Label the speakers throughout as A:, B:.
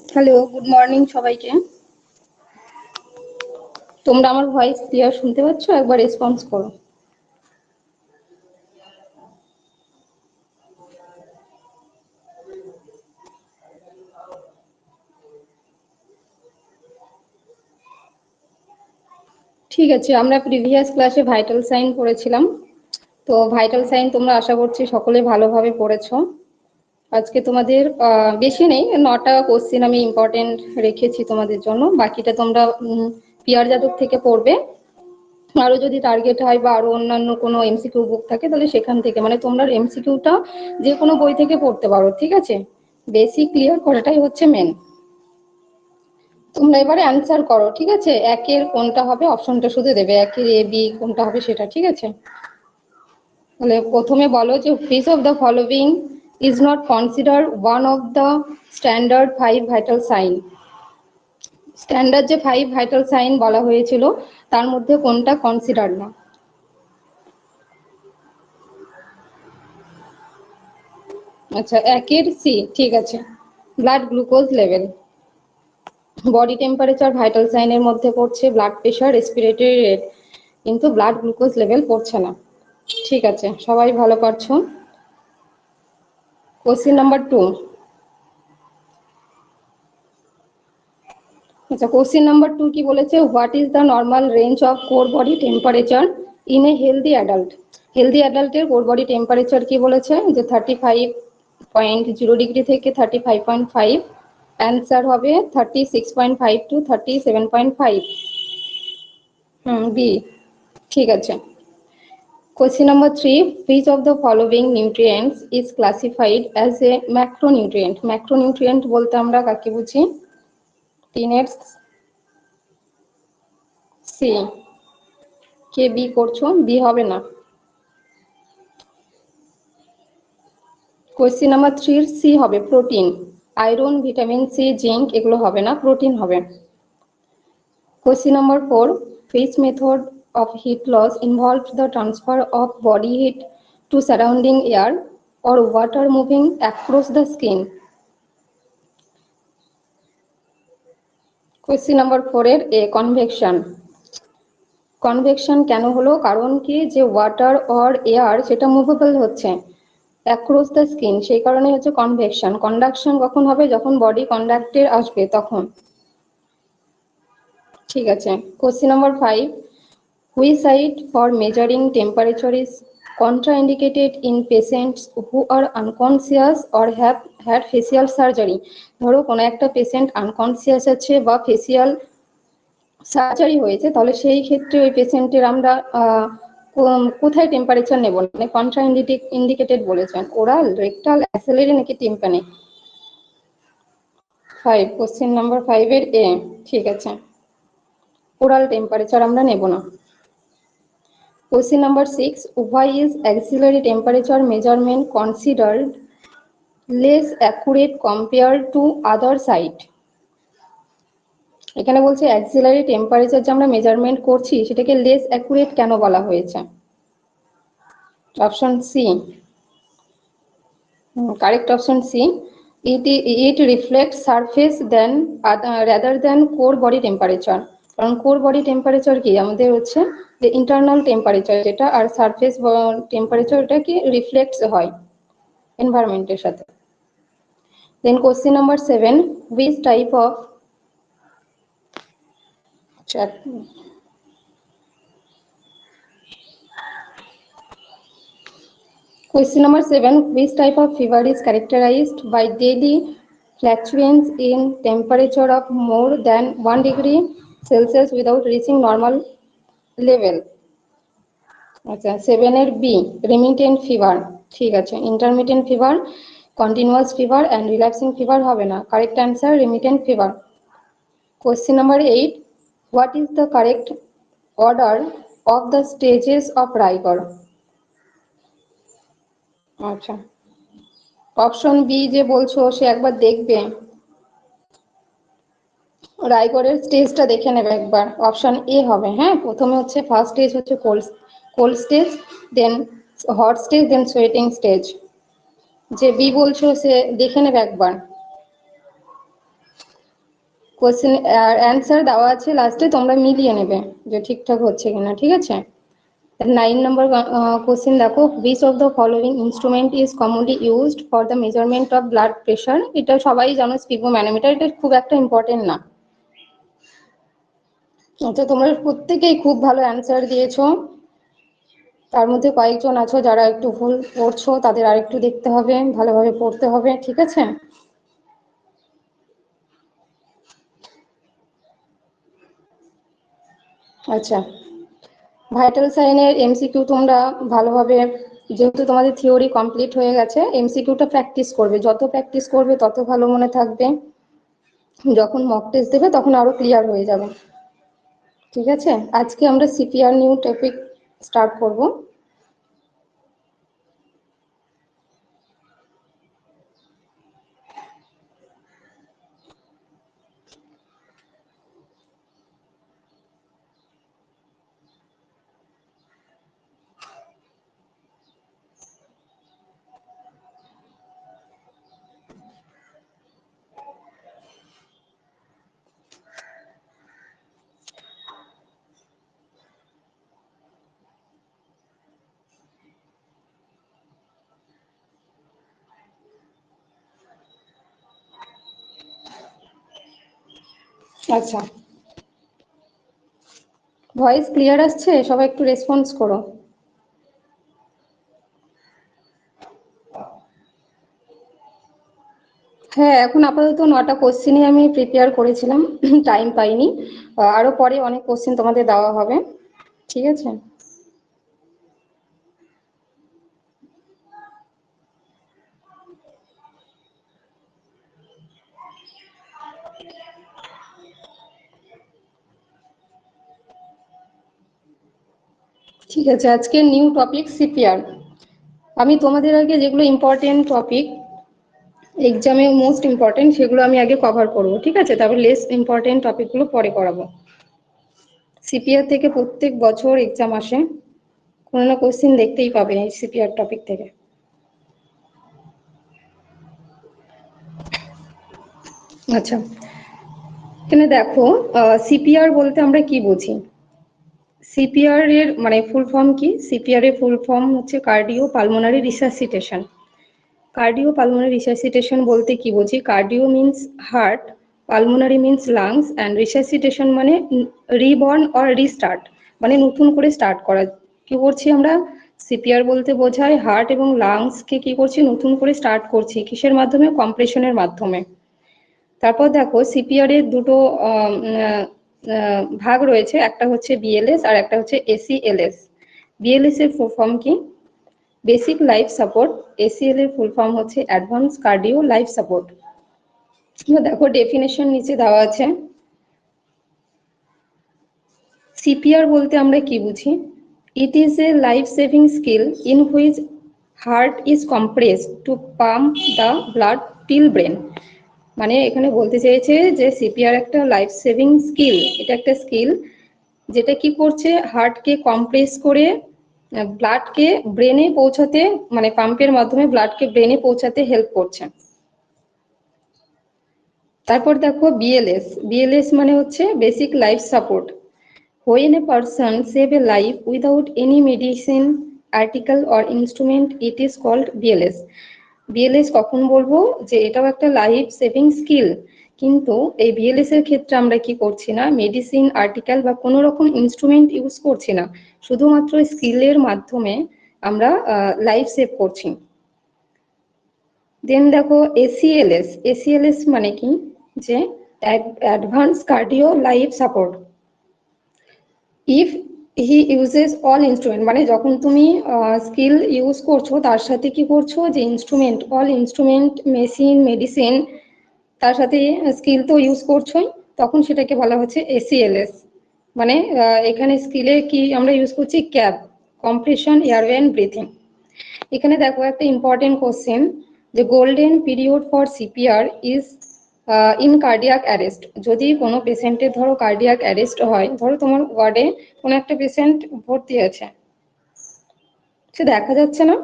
A: Hello, good morning সবাইকে। তোমরা আমার ভয়েস ক্লিয়ার শুনতে পাচ্ছ? একবার রেসপন্স করো। ঠিক আছে, আমরা প্রিভিয়াস ক্লাসে ভাইটাল সাইন পড়েছিলাম। তো ভাইটাল সাইন তোমরা আশা করছি সকলে ভালোভাবে পড়েছো। আজকে তোমাদের বেশি নেই, 9টা কোশ্চেন আমি ইম্পর্টেন্ট রেখেছি তোমাদের জন্য। বাকিটা তোমরা পিয়ার যাদব থেকে পড়বে। আরো যদি টার্গেট হয় বা আরো অন্যান্য কোনো এমসিকিউ বুক থাকে তাহলে সেখান থেকে, মানে তোমরা এমসিকিউটা যে কোনো বই থেকে পড়তে পারো, ঠিক আছে? বেসিক ক্লিয়ার করাটাই হচ্ছে মেন। তোমরা এবারে অ্যান্সার করো, ঠিক আছে? একের কোনটা হবে অপশনটা শুধু দেবে, একের এ বি কোনটা হবে সেটা, ঠিক আছে? তাহলে প্রথমে বলো যে which of the following is not consider one of the standard 5 vital sign. Standard যে 5 ভাইটাল সাইন বলা হয়েছিল তার মধ্যে কোনটা কনসিডার না? আচ্ছা, একের সি, ঠিক আছে। Blood glucose level. Body temperature vital সাইনের মধ্যে পড়ছে, ব্লাড প্রেশার, রেসপিরেটরি রেট, কিন্তু ব্লাড গ্লুকোজ লেভেল পড়ছে না। ঠিক আছে, সবাই ভালো পারছো। Question number 2। আচ্ছা, কোশ্চেন নাম্বার 2 কি বলেছে? What is the normal range of core body temperature in a healthy adult? Healthy অ্যাডাল্টের কোর বডি টেম্পারেচার কি বলেছে? যে 35.0 ডিগ্রি থেকে 35.5। অ্যান্সার হবে 36.5 টু 37.5। বি, ঠিক আছে। Question number 3. Which of the following nutrients is classified as a macronutrient? Macronutrient বলতে আমরা কাকে বুঝি? 3 সি। কে বি করছো? বি হবে না। কোয়েশ্চেন নাম্বার 3 সি হবে protein. Iron, vitamin C, zinc এগুলো হবে না, প্রোটিন হবে। Question number 4. Which method of heat loss involves the transfer of body heat to surrounding air or water moving across the skin? Question number 4 এর এ convection. Convection কেন হলো? কারণ কি, যে ওয়াটার অর এয়ার সেটা মুভেবল হচ্ছে across the skin, সেই কারণে হচ্ছে কনভেকশন। কন্ডাকশন কখন হবে? যখন বডি কন্ডাক্টের আসবে তখন। ঠিক আছে। Question number 5. Which site for measuring temperature is contraindicated in patients who are unconscious or have had facial surgery? ধরো কোনো একটা পেশেন্ট আনকনসিয়াস আছে বা ফেসিয়াল সার্জারি হয়েছে, তাহলে সেই ক্ষেত্রে ওই পেশেন্টের আমরা কোথায় টেম্পারেচার নেব? মানে কন্ট্রা ইন্ডিকেটেড বলেছেন, ওরাল, রেকটাল, অ্যাক্সিলারি নাকি টিম্পানি? 5, কোশ্চেন নাম্বার 5 এর এ, ঠিক আছে। ওরাল টেম্পারেচার আমরা নেব না। Question number 6. Why is axillary temperature measurement considered less accurate compared to other site? এখানে বলছে অ্যাক্সিলারি টেম্পারেচার যে আমরা মেজারমেন্ট করছি সেটাকে লেস অ্যাকুরেট কেন বলা হয়েছে? Option C, correct option C. It reflect surface then rather than core body temperature. কারণ কোর বডি টেম্পারেচার কি আমাদের হচ্ছে যে ইন্টারনাল টেম্পারেচার যেটা, আর সারফেস টেম্পারেচার এটা কি রিফ্লেক্টস হয় এনভায়রনমেন্টের সাথে। Then question number 7. Which type of Question number 7. Which type of fever is characterized by daily fluctuations in temperature of more than 1 degree Celsius without reaching normal level? আচ্ছা, 7 এর B, রিমিটেন্ট fever. ঠিক আছে, intermittent fever, continuous fever and relaxing fever হবে না। Correct answer remittent fever. Question number 8. What is the correct order of the stages of Rigor? আচ্ছা, option B যে বলছো সে একবার দেখবে, রাইগরের স্টেজটা দেখে নেবে একবার। অপশন এ হবে। হ্যাঁ, প্রথমে হচ্ছে ফার্স্ট স্টেজ হচ্ছে কোল্ড স্টেজ, দেন হট স্টেজ, দেন সোয়েটিং স্টেজ। যে বি বলছো সে দেখে নেবে একবার। কোশ্চেন আর অ্যান্সার দেওয়া আছে লাস্টে, তোমরা মিলিয়ে নেবে যে ঠিকঠাক হচ্ছে কিনা, ঠিক আছে। 9 নম্বর কোশ্চেন দেখো, which of the following instrument is commonly used for the measurement of blood pressure? এটা সবাই জানো, স্পিগোম্যানোমিটার, এটা খুব একটা ইম্পর্টেন্ট না। আচ্ছা, তোমরা প্রত্যেকেই খুব ভালো অ্যান্সার দিয়েছো, তার মধ্যে কয়েকজন আছো যারা একটু ভুল পড়ছো, তাদের আরেকটু দেখতে হবে, ভালোভাবে পড়তে হবে, ঠিক আছে। আচ্ছা, ভাইটাল সাইনের এমসিকিউ তোমরা ভালোভাবে, যেহেতু তোমাদের থিওরি কমপ্লিট হয়ে গেছে, এমসিকিউটা প্র্যাকটিস করবে, যত প্র্যাকটিস করবে তত ভালো মনে থাকবে, যখন মক টেস্ট দেবে তখন আরো ক্লিয়ার হয়ে যাবে, ঠিক আছে। আজকে আমরা সিপিআর নিউ টপিক স্টার্ট করব। আচ্ছা, ভয়েস ক্লিয়ার আসছে? সবাই একটু রেসপন্স করো। হ্যাঁ, এখন আপাতত 9টা কোশ্চেনই আমি প্রিপেয়ার করেছিলাম, টাইম পাইনি, আরো পরে অনেক কোশ্চেন তোমাদের দেওয়া হবে, ঠিক আছে। ঠিক আছে, আজকে নিউ টপিক সিপিআর। আমি তোমাদের আগে যেগুলো ইম্পর্টেন্ট টপিক, এক্সামে মোস্ট ইম্পর্টেন্ট, সেগুলো আমি আগে কভার করবো, ঠিক আছে, তারপর লেস ইম্পর্টেন্ট টপিকগুলো পরে করাবো। সিপিআর থেকে প্রত্যেক বছর এক্সাম আসে, কোনো না কোশ্চেন দেখতেই পাবে এই সিপিআর টপিক থেকে। আচ্ছা, এখানে দেখো, সিপিআর বলতে আমরা কি বুঝি। সিপিআর এর মানে ফুল ফর্ম কি? সিপিআর এর ফুল ফর্ম হচ্ছে cardio pulmonary resuscitation. Cardio pulmonary resuscitation বলতে কি বুঝি? Cardio means heart, pulmonary means lungs, and resuscitation মানে রিবর্ন অর রিস্টার্ট, মানে নতুন করে স্টার্ট করা। কি করছি আমরা? সিপিআর বলতে বোঝায় হার্ট এবং লাংসকে কি করছি, নতুন করে স্টার্ট করছি, কিসের মাধ্যমে? কম্প্রেশনের মাধ্যমে। তারপর দেখো, সিপিআর এর দুটো ভাগ রয়েছে, একটা হচ্ছে বিএলএস আর একটা হচ্ছে এসিএলএস। বিএলএস এর ফুল ফর্ম কি? Basic life support. এসিএল এর ফুল ফর্ম হচ্ছে অ্যাডভান্স কার্ডিও লাইফ সাপোর্ট। দেখো, ডেফিনেশন নিচে দেওয়া আছে। সিপিআর বলতে আমরা কি বুঝি? It is a life saving skill in which heart is compressed to pump the blood till brain. মানে এখানে বলতে চেয়েছে যে সিপিআর একটা লাইফ সেভিং স্কিল, এটা একটা স্কিল যেটা কি করছে, হার্টকে কম্প্রেস করে ব্লাডকে ব্রেনে পৌঁছাতে, মানে পাম্পের মাধ্যমে ব্লাডকে ব্রেনে পৌঁছাতে হেল্প করছে। তারপর দেখো বিএলএস। বিএলএস মানে হচ্ছে basic life support. When a person save a life without any medicine, article or instrument, it is called BLS. BLS কখন বলবো যে এটাও একটা লাইফ সেভিং স্কিল, কিন্তু এই বিএলএস এর ক্ষেত্রে আমরা কি করছি না, মেডিসিন, আর্টিকেল বা কোনো রকম ইনস্ট্রুমেন্ট ইউজ করছি না, শুধুমাত্র স্কিলের মাধ্যমে আমরা লাইফ সেভ করছি। দেন দেখো এসিএলএস। এসিএলএস মানে কি? যে advance cardio life support. If he uses all instrument, মানে যখন তুমি স্কিল ইউজ করছো তার সাথে কি করছো, যে instrument, all instrument, machine, medicine, তার সাথে স্কিল তো ইউজ করছোই, তখন সেটাকে বলা হচ্ছে এসিএলএস। মানে এখানে স্কিলে কি আমরা ইউজ করছি? Cap, compression, airway and breathing. এখানে দেখো একটা ইম্পর্টেন্ট কোশ্চেন, যে golden period for CPR is in cardiac arrest. যদি কোনো পেশেন্টের ধরো কার্ডিয়াক অ্যারেস্ট হয়, ধরো তোমার ওয়ার্ডে কোনো একটা পেশেন্ট ভর্তি আছে, সে দেখা যাচ্ছে না,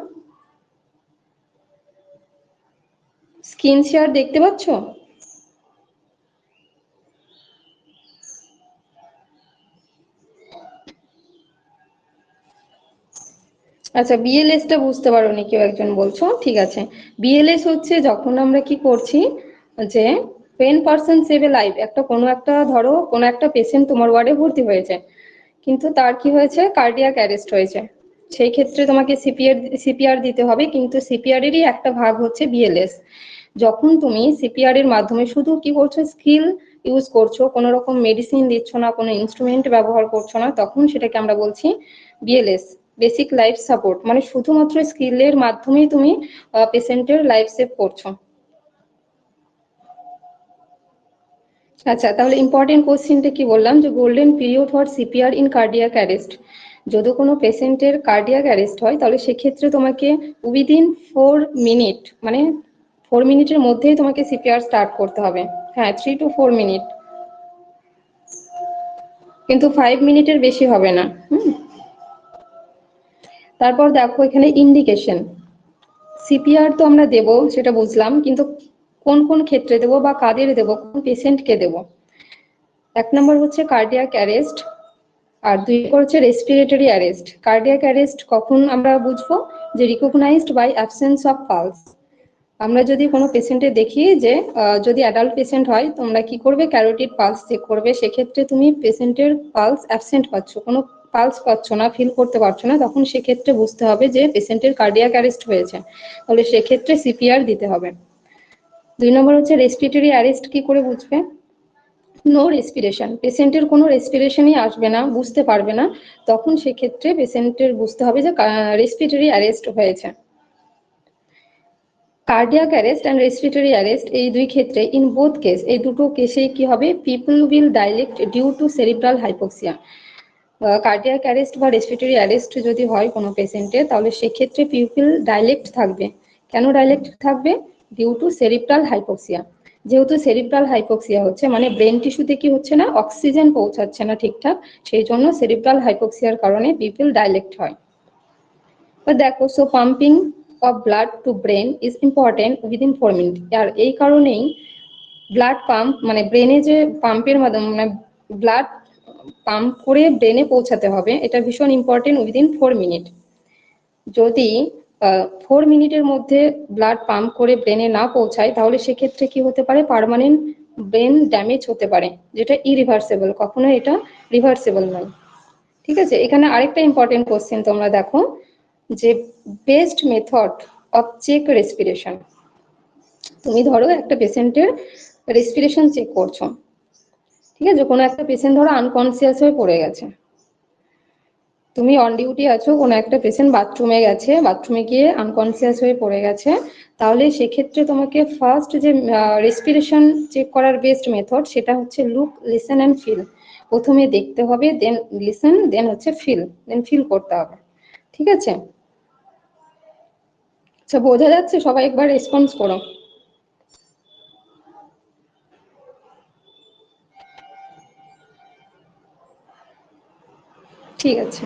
A: স্ক্রিন শেয়ার দেখতে পাচ্ছ? আচ্ছা, বিএলএস টা বুঝতে পারোনি কেউ একজন বলছো, ঠিক আছে। বিএলএস হচ্ছে যখন আমরা কি করছি যে পেন পার্সন সেভ এ লাইফ, একটা কোনো একটা ধরো কোনো একটা পেশেন্ট তোমার ওয়ার্ডে ভর্তি হয়েছে, কিন্তু তার কি হয়েছে, কার্ডিয়াক অ্যারেস্ট হয়েছে, সেই ক্ষেত্রে তোমাকে সিপিআর দিতে হবে, কিন্তু সিপিআর এরই একটা ভাগ হচ্ছে বিএলএস। যখন তুমি সিপিআর এর মাধ্যমে শুধু কি করছো, স্কিল ইউজ করছো, কোনো রকম মেডিসিন দিচ্ছ না, কোনো ইনস্ট্রুমেন্ট ব্যবহার করছো না, তখন সেটাকে আমরা বলছি বিএলএস, বেসিক লাইফ সাপোর্ট, মানে শুধুমাত্র স্কিলের মাধ্যমেই তুমি পেশেন্টের লাইফ সেভ করছো। আচ্ছা, তাহলে ইম্পর্টেন্ট কোশ্চেনটা কি বললাম, যে golden period for CPR in cardiac arrest, যদি কোনো পেশেন্টের কার্ডিয়াক অ্যারেস্ট হয় তাহলে সেক্ষেত্রে তোমাকে উইদিন 4 মিনিট, মানে 4 মিনিটের মধ্যেই তোমাকে সিপিআর স্টার্ট করতে হবে। হ্যাঁ, 3 to 4 মিনিট, কিন্তু 5 মিনিটের বেশি হবে না। তারপর দেখো এখানে ইন্ডিকেশন, সিপিআর তো আমরা দেবো সেটা বুঝলাম, কিন্তু কোন কোন ক্ষেত্রে দেবো বা কাদের দেবো, কোন পেশেন্টকে দেবো। 1 নম্বর হচ্ছে কার্ডিয়াক অ্যারেস্ট, আর 2 নম্বর হচ্ছে রেসপিরেটরি অ্যারেস্ট। কার্ডিয়াক অ্যারেস্ট কখন আমরা বুঝবো, যে recognised by absence of pulse. আমরা যদি কোনো পেশেন্টে দেখি যে যদি অ্যাডাল্ট পেশেন্ট হয়, তোমরা কি করবে, ক্যারোটিড পালস চেক করবে, সেক্ষেত্রে তুমি পেশেন্টের পালস অ্যাবসেন্ট পাচ্ছ, কোনো পালস পাচ্ছ না, ফিল করতে পারছো না, তখন সেক্ষেত্রে বুঝতে হবে যে পেশেন্টের কার্ডিয়াক অ্যারেস্ট হয়েছে, তাহলে সেক্ষেত্রে সিপিআর দিতে হবে। 2 নম্বর হচ্ছে রেসপিরেটরি অ্যারেস্ট, কি করে বুঝবে, নো রেসপিরেশন, পেশেন্টের কোনো রেসপিরেশনই আসবে না, বুঝতে পারবে না, তখন সেক্ষেত্রে পেশেন্টের বুঝতে হবে যে রেসপিরেটরি অ্যারেস্ট হয়েছে। Cardiac arrest and respiratory arrest, এই দুই ক্ষেত্রে ইন বোথ কেস, এই দুটো কেসেই কি হবে, pupil will dilate due to cerebral hypoxia. Cardiac arrest বা রেসপিরেটরি অ্যারেস্ট যদি হয় কোনো পেশেন্টের, তাহলে সেক্ষেত্রে পিপল ডাইলেক্ট থাকবে। কেন ডাইলেক্ট থাকবে, ডিউ টু সেরিব্রাল হাইপোক্সিয়া। যেহেতু সেরিব্রাল হাইপোক্সিয়া হচ্ছে, মানে ব্রেন টিস্যুতে কি হচ্ছে না, অক্সিজেন পৌঁছাচ্ছে না ঠিকঠাক, সেই জন্য সেরিব্রাল হাইপোক্সিয়ার কারণে পিপল ডাইলেক্ট হয়। দেখো, so pumping of blood to brain is important within 4 minute, আর এই কারণেই ব্লাড পাম্প, মানে ব্রেনে যে পাম্পের মাধ্যমে, মানে ব্লাড পাম্প করে ব্রেনে পৌঁছাতে হবে, এটা ভীষণ ইম্পর্টেন্ট উইদিন 4 মিনিট। যদি 4 মিনিটের মধ্যে ব্লাড পাম্প করে ব্রেনে না পৌঁছায়, তাহলে সেক্ষেত্রে কি হতে পারে, পার্মানেন্ট ব্রেন ড্যামেজ হতে পারে, যেটা ইরিভার্সেবল, কখনো এটা রিভার্সেবল নয়। ঠিক আছে, এখানে আরেকটা ইম্পর্টেন্ট কোশ্চেন তোমরা দেখো, যে best method of check respiration. তুমি ধরো একটা পেশেন্টের রেসপিরেশন চেক করছো, ঠিক আছে, কোনো একটা পেশেন্ট ধরো আনকনসিয়াস হয়ে পড়ে গেছে, তুমি অন ডিউটি আছো, কোনো একটা পেশেন্ট বাথরুমে গেছে, বাথরুমে গিয়ে আনকনসিয়াস হয়ে পড়ে গেছে, তাহলে সেক্ষেত্রে তোমাকে ফার্স্ট যে রেসপিরেশন চেক করার বেস্ট মেথড, সেটা হচ্ছে লুক, লিসেন অ্যান্ড ফিল। প্রথমে দেখতে হবে, দেন লিসেন, দেন হচ্ছে ফিল, দেন ফিল করতে হবে। ঠিক আছে, আচ্ছা বোঝা যাচ্ছে? সবাই একবার রেসপন্স করো। ঠিক আছে,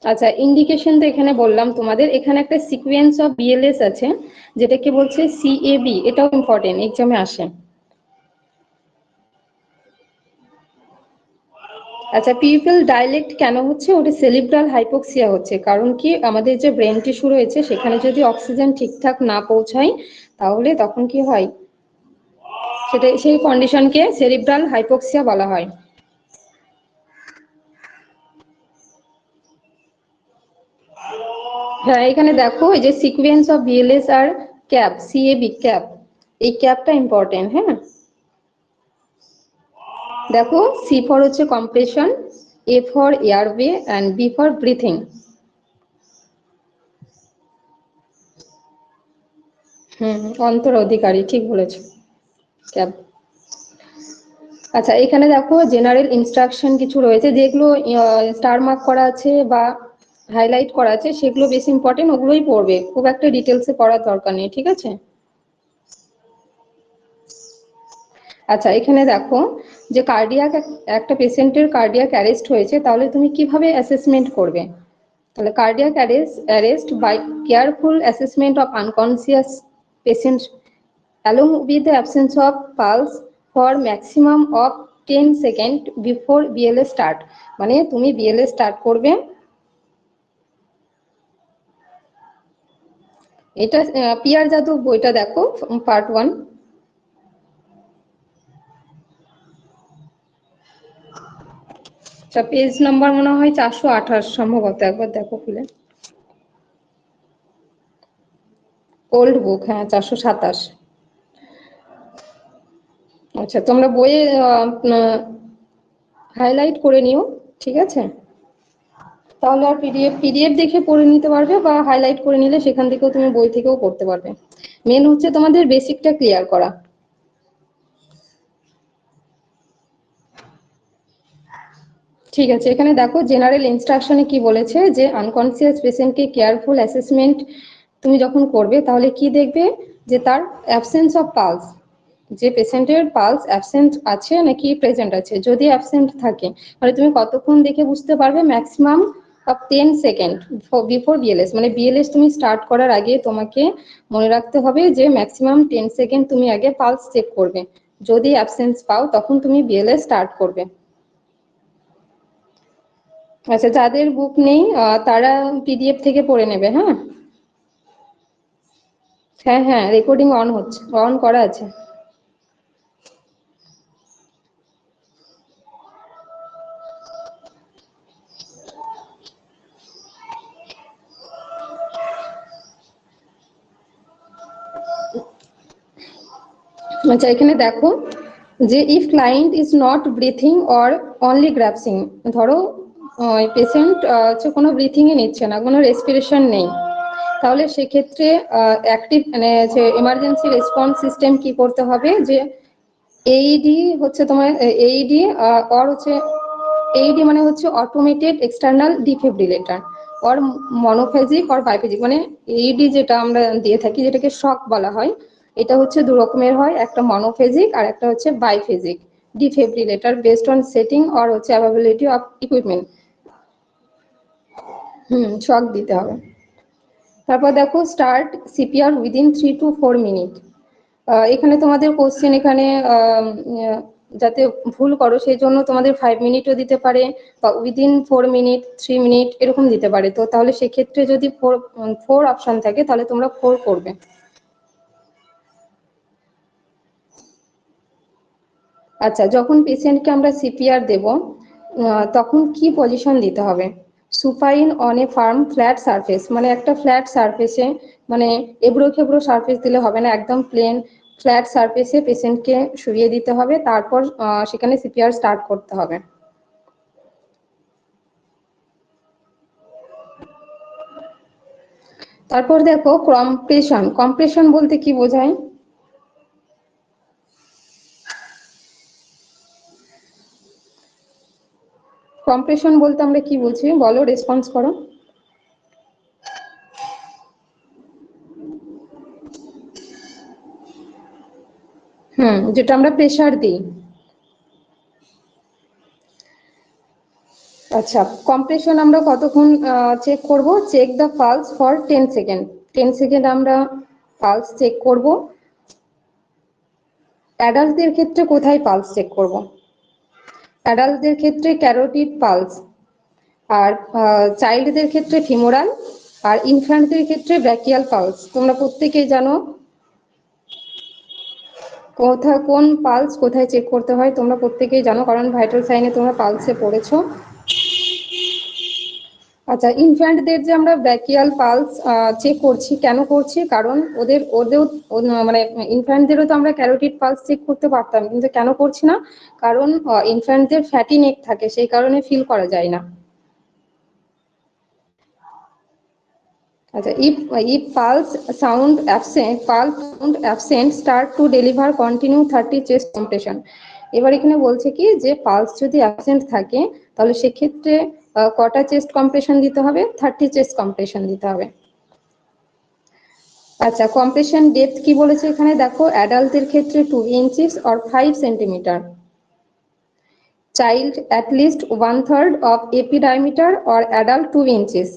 A: আচ্ছা ইন্ডিকেশন তো এখানে বললাম তোমাদের, এখানে একটা সিকোয়েন্স অফ বিএলএস আছে, যেটাকে বলছে সিএবি, এটাও ইম্পর্টেন্ট, এক্সামে আসে। আচ্ছা, পিউপিল ডাইলেক্ট কেন হচ্ছে, ওটা সেরিব্রাল হাইপোক্সিয়া হচ্ছে, কারণ কি আমাদের যে ব্রেন টিস্যু রয়েছে সেখানে যদি অক্সিজেন ঠিকঠাক না পৌঁছায়, তাহলে তখন কি হয়, সেটা সেই কন্ডিশনকে সেরিব্রাল হাইপোক্সিয়া বলা হয়। হ্যাঁ, এখানে দেখো এই যে সিকোয়েন্স অফ বিএলএস আর ক্যাপ, সিএবি ক্যাপ, এই ক্যাপটা ইম্পর্টেন্ট। হ্যাঁ, দেখো, সি ফর হচ্ছে compression, A for airway and B for breathing. অন্তর অধিকারী, ঠিক বলেছো, ক্যাপ। আচ্ছা, এখানে দেখো জেনারেল ইনস্ট্রাকশন কিছু রয়েছে, যেগুলো স্টার মার্ক করা আছে বা হাইলাইট করা আছে, সেগুলো বেশি ইম্পর্টেন্ট, ওগুলোই পড়বে, খুব একটা ডিটেলসে পড়ার দরকার নেই। ঠিক আছে, আচ্ছা এখানে দেখো, যে কার্ডিয়াক, একটা পেশেন্টের কার্ডিয়াক অ্যারেস্ট হয়েছে, তাহলে তুমি কিভাবে অ্যাসেসমেন্ট করবে, তাহলে cardiac arrest by careful assessment of unconscious patient along with the absence of pulse for maximum of 10 second before BLS start, মানে তুমি বিএলএস স্টার্ট করবে। এটা পিয়ার যাদব বইটা দেখো, পার্ট 1। পেজ নাম্বার মনে হয় 428 সম্ভবত, একবার দেখো খুলে। ওল্ড বুক, হ্যাঁ 427। আচ্ছা, তোমরা বইয়ে হাইলাইট করে নিও, ঠিক আছে? তাহলে আর পিডিএফ দেখে পড়ে নিতে পারবে, বা হাইলাইট করে নিলে সেখান থেকেও তুমি বই থেকেও পড়তে পারবে। মেন হচ্ছে তোমাদের বেসিকটা ক্লিয়ার করা। ঠিক আছে, এখানে দেখো জেনারেল ইনস্ট্রাকশনে কি বলেছে, যে আনকনসিয়াস পেশেন্টকে কেয়ারফুল অ্যাসেসমেন্ট তুমি যখন করবে তাহলে কি দেখবে, যে তার অ্যাবসেন্স অফ পালস, যে পেশেন্টের পালস অ্যাবসেন্ট আছে নাকি প্রেজেন্ট আছে। যদি অ্যাবসেন্ট থাকে তাহলে তুমি কতক্ষণ দেখে বুঝতে পারবে, maximum of 10 second before BLS, মানে বিএলএস তুমি স্টার্ট করার আগে তোমাকে মনে রাখতে হবে যে ম্যাক্সিমাম 10 সেকেন্ড তুমি আগে পালস চেক করবে। যদি অ্যাবসেন্স পাও তখন তুমি বিএলএস স্টার্ট করবে। আচ্ছা, যাদের বুক নেই তারা পিডিএফ থেকে পড়ে নেবে। হ্যাঁ হ্যাঁ হ্যাঁ, রেকর্ডিং অন হচ্ছে, অন করা আছে। আচ্ছা, এখানে দেখো যে if client is not breathing or only grasping, ধরো পেশেন্ট হচ্ছে কোনো ব্রিথিং এ নিচ্ছে না, কোনো রেসপিরেশন নেই, তাহলে সেক্ষেত্রে অ্যাক্টিভ মানে যে এমার্জেন্সি রেসপন্স সিস্টেম কি করতে হবে, যে এইডি হচ্ছে তোমার এইডি অর হচ্ছে এইডি মানে হচ্ছে automated external defibrillator, or monophasic or biphasic. মানে এইডি যেটা আমরা দিয়ে থাকি, যেটাকে শক বলা হয়, এটা হচ্ছে দু রকমের হয়, একটা মনোফেজিক আর একটা হচ্ছে biphasic defibrillator, based on setting or হচ্ছে অ্যাভেলেবিলিটি অফ ইকুইপমেন্ট। শক দিতে হবে। তারপর দেখো start CPR within 3 to 4 minute. এখানে তোমাদের কোশ্চেন এখানে যাতে ভুল করো সেই জন্য তোমাদের 5 মিনিটও দিতে পারে, বা উইদিন 4 মিনিট, 3 মিনিট এরকম দিতে পারে। তো তাহলে সেক্ষেত্রে যদি ফোর অপশন থাকে তাহলে তোমরা 4 করবে। আচ্ছা, যখন পেশেন্টকে আমরা সিপিআর দেব তখন কি পজিশন দিতে হবে? Supine on a farm flat surface, মানে একটা ফ্ল্যাট সারফেসে, মানে এবড়ো খেবড়ো সারফেস দিলে হবে না, একদম প্লেন ফ্ল্যাট সারফেসে পেশেন্টকে শুইয়ে দিতে হবে, তারপর সেখানে সিপিআর স্টার্ট করতে হবে। তারপর দেখো কম্প্রেশন। কম্প্রেশন বলতে কি বোঝায়? কম্প্রেশন বলতে আমরা কি বলছি বলো, রেসপন্স করো। যেটা আমরা প্রেসার দিই। আচ্ছা, কম্প্রেশন আমরা কতক্ষণ চেক করব? Check the pulse for 10 second. 10 second আমরা পালস চেক করব। অ্যাডাল্টদের ক্ষেত্রে কোথায় পালস চেক করব? অ্যাডাল্টদের ক্ষেত্রে ক্যারোটিড পালস, আর চাইল্ডদের ক্ষেত্রে ফিমোরাল, আর ইনফ্যান্টদের ক্ষেত্রে ব্র্যাকিয়াল পালস। তোমরা প্রত্যেকেই জানো কোথায় কোন পালস কোথায় চেক করতে হয়, তোমরা প্রত্যেকেই জানো, কারণ ভাইটাল সাইনে তোমরা পালসে পড়েছো। আচ্ছা, ইনফ্যান্টদের যে আমরা ব্র্যাকিয়াল পালস চেক করছি, কেন করছি? কারণ ওদেরও মানে ইনফ্যান্টদেরও তো আমরা ক্যারোটিড পালস চেক করতে পারতাম, কিন্তু কেন করছি না? কারণ ইনফ্যান্টদের ফ্যাটি নেক থাকে, সেই কারণে ফিল করা যায় না। আচ্ছা, if pulse sound absent start to deliver continue 30 chest compression। এবার এখানে বলছে কি, যে পালস যদি অ্যাবসেন্ট থাকে তাহলে সেক্ষেত্রে কটা চেস্ট কম্প্রেশন দিতে হবে? 30 চেস্ট কম্প্রেশন দিতে হবে। আচ্ছা, কম্প্রেশন ডেপথ কি বলেছে এখানে দেখো, অ্যাডাল্টদের ক্ষেত্রে 2 inches or 5 centimetre, child at least 1/3 of AP diameter or adult 2 inches,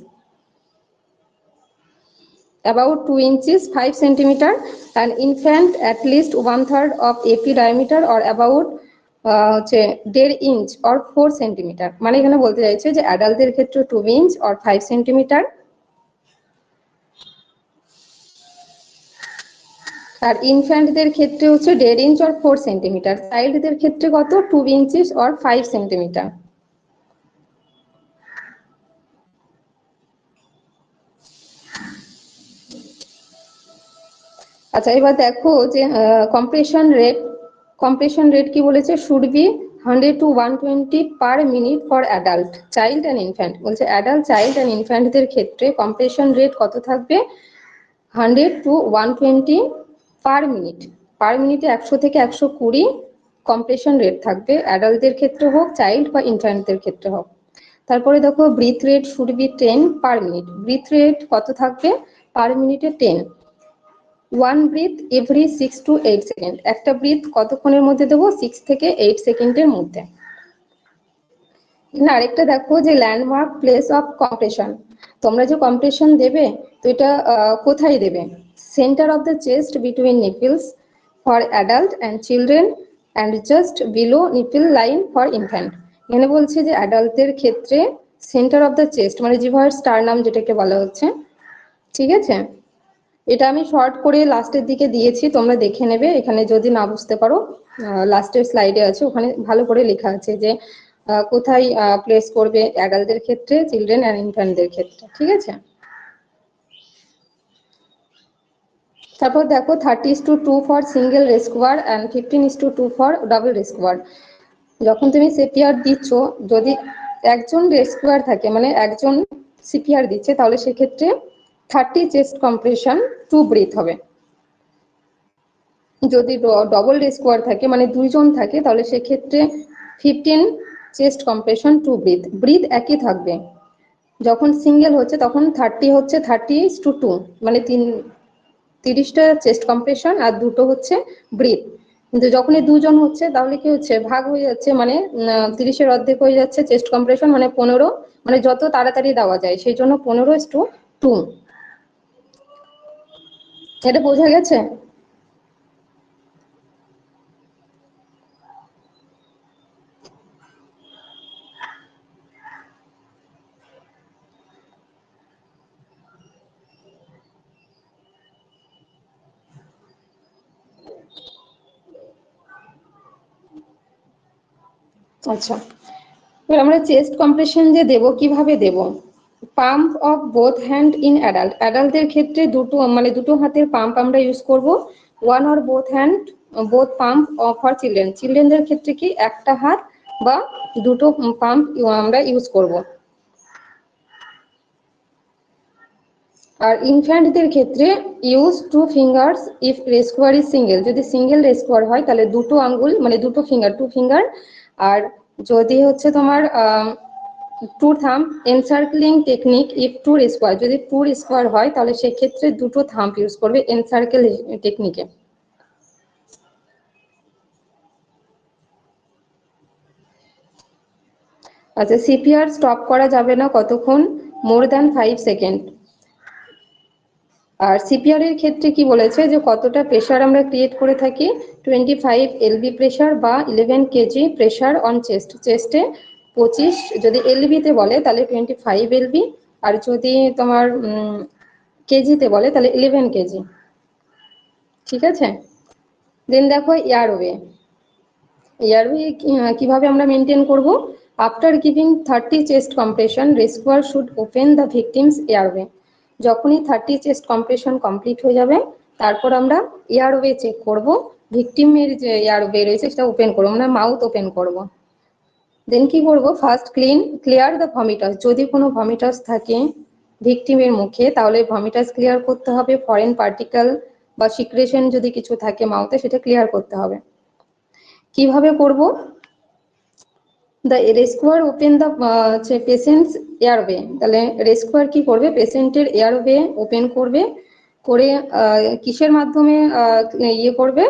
A: about 2 inches 5 centimeter, and infant at least 1/3 of AP diameter or about হচ্ছে 1.5 ইঞ্চ অর 4 সেন্টিমিটার, মানে এখানে বলতে চাইছে যে অ্যাডাল্টদের ক্ষেত্রে 2 ইঞ্চ অর 5 সেন্টিমিটার, আর ইনফ্যান্টদের ক্ষেত্রে হচ্ছে 1.5 ইঞ্চ অর 4 সেন্টিমিটার, চাইল্ডদের ক্ষেত্রে কত 2 ইঞ্চিস অর 5 সেন্টিমিটার। আচ্ছা, এবার দেখো যে কম্প্রেশন রেট কি বলেছে, should be 100 to 120 per minute for adult child and infant. বলছে অ্যাডাল্ট চাইল্ড অ্যান্ড ইনফ্যান্টদের ক্ষেত্রে কম্প্রেশন রেট কত থাকবে, 100 to 120 পার মিনিট, পার মিনিটে 100 থেকে 120 কম্প্রেশন রেট থাকবে, অ্যাডাল্টদের ক্ষেত্রে হোক চাইল্ড বা ইনফ্যান্টদের ক্ষেত্রে হোক। তারপরে দেখো breath rate should be 10 per minute, breath rate কত থাকবে পার মিনিটে 10, 1 ব্রিথ এভরি 6 to 8 সেকেন্ড, একটা ব্রিথ কতক্ষণের মধ্যে দেবো 6 থেকে 8 সেকেন্ডের মধ্যে। না, আরেকটা দেখো যে ল্যান্ডমার্ক প্লেস অফ কম্প্রেশন, তোমরা যে কম্প্রেশন দেবে তো এটা কোথায় দেবে, centre of the chest between নিপলস for adult and children and just below nipple line for infant. এখানে বলছে যে অ্যাডাল্টদের ক্ষেত্রে সেন্টার অফ দ্য চেস্ট মানে জিহ্বার স্টারনাম যেটাকে বলা হচ্ছে, ঠিক আছে, এটা আমি শর্ট করে লাস্টের দিকে দিয়েছি, তোমরা দেখে নেবে, এখানে যদি না বুঝতে পারো লাস্টের স্লাইডে আছে, ওখানে ভালো করে লেখা আছে যে কোথায় প্লেস করবে অ্যাডাল্টদের ক্ষেত্রে, চিলড্রেন অ্যান্ড ইনফ্যান্টদের ক্ষেত্রে, ঠিক আছে। তারপর দেখো 30:2 for single rescuer and 15:2 for double rescuer. যখন তুমি সিপিআর দিচ্ছ, যদি একজন রেস্কুয়ার থাকে মানে একজন সিপিআর দিচ্ছে, তাহলে সেক্ষেত্রে 30 চেস্ট কম্প্রেশন 2 ব্রিথ হবে। যদি ডবল রেস্কুয়ার থাকে মানে দুইজন থাকে, তাহলে সেক্ষেত্রে 15 চেস্ট কম্প্রেশন 2 ব্রিথ, ব্রিথ একই থাকবে। যখন সিঙ্গেল হচ্ছে তখন 30 হচ্ছে 30:2, মানে 30টা চেস্ট কম্প্রেশন আর দুটো হচ্ছে ব্রিথ। কিন্তু যখনই দুজন হচ্ছে তাহলে কি হচ্ছে, ভাগ হয়ে যাচ্ছে, মানে 30-এর অর্ধেক হয়ে যাচ্ছে চেস্ট কম্প্রেশন, মানে 15, মানে যত তাড়াতাড়ি দেওয়া যায় সেই জন্য 15:2। এটা বোঝা গেছে? আচ্ছা, এবার আমরা চেস্ট কম্প্রেশন যে দেব কিভাবে দেব, pump of both hand in adult, অ্যাডাল্টদের ক্ষেত্রে দুটো মানে দুটো হাতের পাম্প আমরা ইউজ করব, one or both hand both pump for children, চিলড্রেনদের ক্ষেত্রে কি একটা হাত বা দুটো পাম্প আমরা ইউজ করব। আর ইনফ্যান্টদের ক্ষেত্রে use 2 fingers if rescuer is single, যদি সিঙ্গেল রেস্কুয়ার হয় তাহলে দুটো আঙ্গুল মানে দুটো ফিঙ্গার 2 ফিঙ্গার, আর যদি হচ্ছে তোমার 2 থাম্ব এনসার্কলিং টেকনিক ইফ 2 রেস্কুয়ার, যদি 2 রেস্কুয়ার হয় তাহলে সেক্ষেত্রে দুটো থাম্ব ইউজ করবে এনসার্কেল টেকনিকে। আচ্ছা, সিপিআর স্টপ করা যাবে না কতক্ষণ, মোর দ্যান 5 সেকেন্ড। আর সিপিআর এর ক্ষেত্রে কি বলেছে যে কতটা প্রেসার আমরা ক্রিয়েট করে থাকি, 25 এলবি প্রেসার বা 11 কেজি প্রেসার অন চেস্ট, চেস্টে 25, যদি এলবিতে বলে তাহলে 25 এলবি, আর যদি তোমার কেজিতে বলে তাহলে 11 কেজি, ঠিক আছে। দেন দেখো এয়ারওয়ে, এয়ারওয়ে কিভাবে আমরা মেনটেন করব, after giving 30 chest compression rescuer should open the victim's airway, যখনই 30 চেস্ট কম্প্রেশন কমপ্লিট হয়ে যাবে তারপর আমরা এয়ারওয়ে চেক করব, ভিকটিমের যে এয়ারওয়ে রয়েছে সেটা ওপেন করবো, আমরা মাউথ ওপেন করব। দেন কি করব, ফার্স্ট ক্লিয়ার দ্য ভমিটাস, যদি কোনো ভমিটাস থাকে ভিকটিমের মুখে তাহলে ভমিটাস ক্লিয়ার করতে হবে, ফরেন পার্টিকেল বা সিক্রেশন যদি কিছু থাকে মাউথে সেটা ক্লিয়ার করতে হবে। কিভাবে করব, the rescuer open the patient's airway, তাহলে রেস্কুয়ার কি করবে, পেশেন্টের এয়ারওয়ে ওপেন করবে, করে কিসের মাধ্যমে ইয়ে করবে,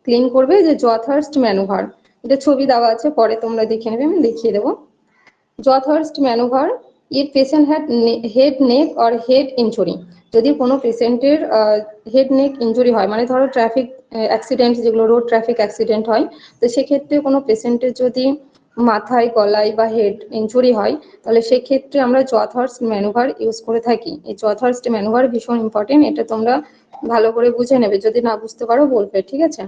A: ক্লিন করবে, যে জথার্স্ট ম্যানুভার, এটা ছবি দেওয়া আছে পরে তোমরা দেখে নেবে, আমি দেখিয়ে দেবো। Jaw thrust manoeuvre, if patient had head neck or head injury, যদি কোনো পেশেন্টের হেড নেক ইনজুরি হয়, মানে ধরো ট্রাফিক অ্যাক্সিডেন্ট, যেগুলো রোড ট্রাফিক অ্যাক্সিডেন্ট হয়, তো সেক্ষেত্রে কোনো পেশেন্টের যদি মাথায়, গলায় বা হেড ইনজুরি হয়, তাহলে সেক্ষেত্রে আমরা জথহার্স্ট ম্যানুভার ইউজ করে থাকি। এই জথহার্স্ট ম্যানুভার ভীষণ ইম্পর্টেন্ট, এটা তোমরা ভালো করে বুঝে নেবে, যদি না বুঝতে পারো বলবে, ঠিক আছে?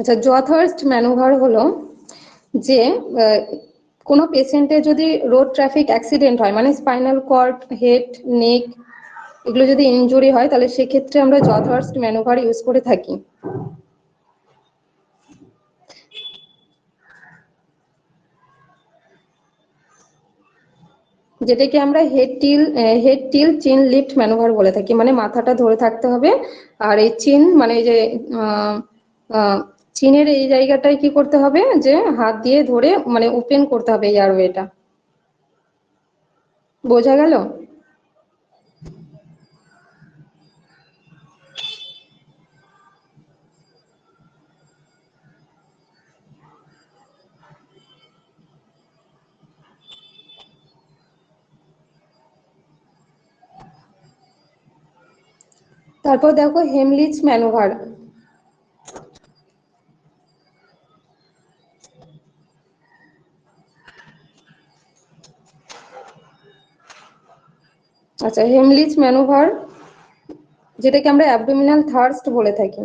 A: আচ্ছা, জথহার্স্ট ম্যানুভার হলো যে কোনো পেশেন্টের যদি রোড ট্রাফিক অ্যাক্সিডেন্ট হয়, মানে স্পাইনাল কর্ড, হেড, নেক, এগুলো যদি ইনজুরি হয়, তাহলে সেক্ষেত্রে আমরা জথহার্স্ট ম্যানুভার ইউজ করে থাকি। যেটাকে আমরা head tilt chin lift manoeuvre বলে থাকি, মানে মাথাটা ধরে থাকতে হবে, আর এই চিন মানে এই যে চিনের এই জায়গাটায় কি করতে হবে, যে হাত দিয়ে ধরে মানে ওপেন করতে হবে এয়ারওয়েটা। বোঝা গেল? তারপর দেখো হেমলিচ ম্যানুভার। আচ্ছা, হেমলিচ ম্যানুভার, যেটাকে আমরা অ্যাবডোমিনাল থার্স্ট বলে থাকি।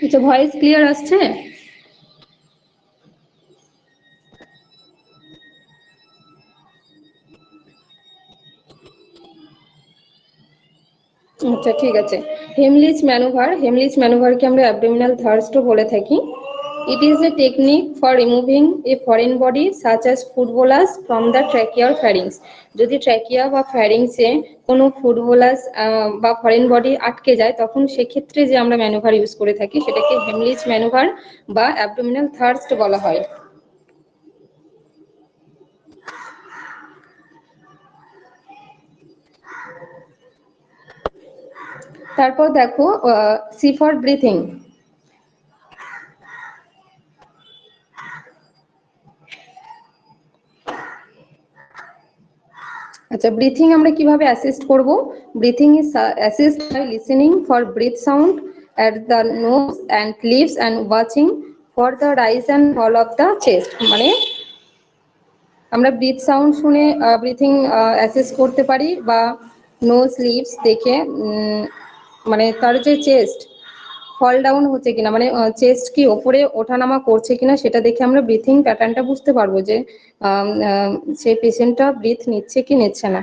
A: আচ্ছা, ভয়েস ক্লিয়ার আসছে? আচ্ছা, ঠিক আছে। হেমলিচ ম্যানুভারকে আমরা অ্যাবডোমিনাল থার্স্টও বলে থাকি। ইট is A technique for removing A foreign body such as food bolus from the trachea or ফ্যারিংস। যদি ট্র্যাকিয়া বা ফ্যারিংসে কোনো ফুড বোলাস বা ফরেন বডি আটকে যায়, তখন সেক্ষেত্রে যে আমরা ম্যানুভার ইউজ করে থাকি সেটাকে হেমলিচ ম্যানুভার বা অ্যাবডোমিনাল থার্স্ট বলা হয়। তারপর দেখো সি ফর ব্রিথিং। আচ্ছা, ব্রিথিং আমরা কিভাবে অ্যাসিস্ট করব? Breathing is assist by listening for breath sound at the nose and lips and watching for the rise and fall of the chest. মানে আমরা ব্রিথ সাউন্ড শুনে ব্রিথিং অ্যাসিস্ট করতে পারি, বা নোজ লিভস দেখে মানে তার যে চেস্ট ফল ডাউন হচ্ছে কিনা, মানে চেস্ট কি ওপরে ওঠানামা করছে কিনা, সেটা দেখে আমরা ব্রিথিং প্যাটার্নটা বুঝতে পারবো যে সেই পেশেন্টটা ব্রিথ নিচ্ছে কি নিচ্ছে না।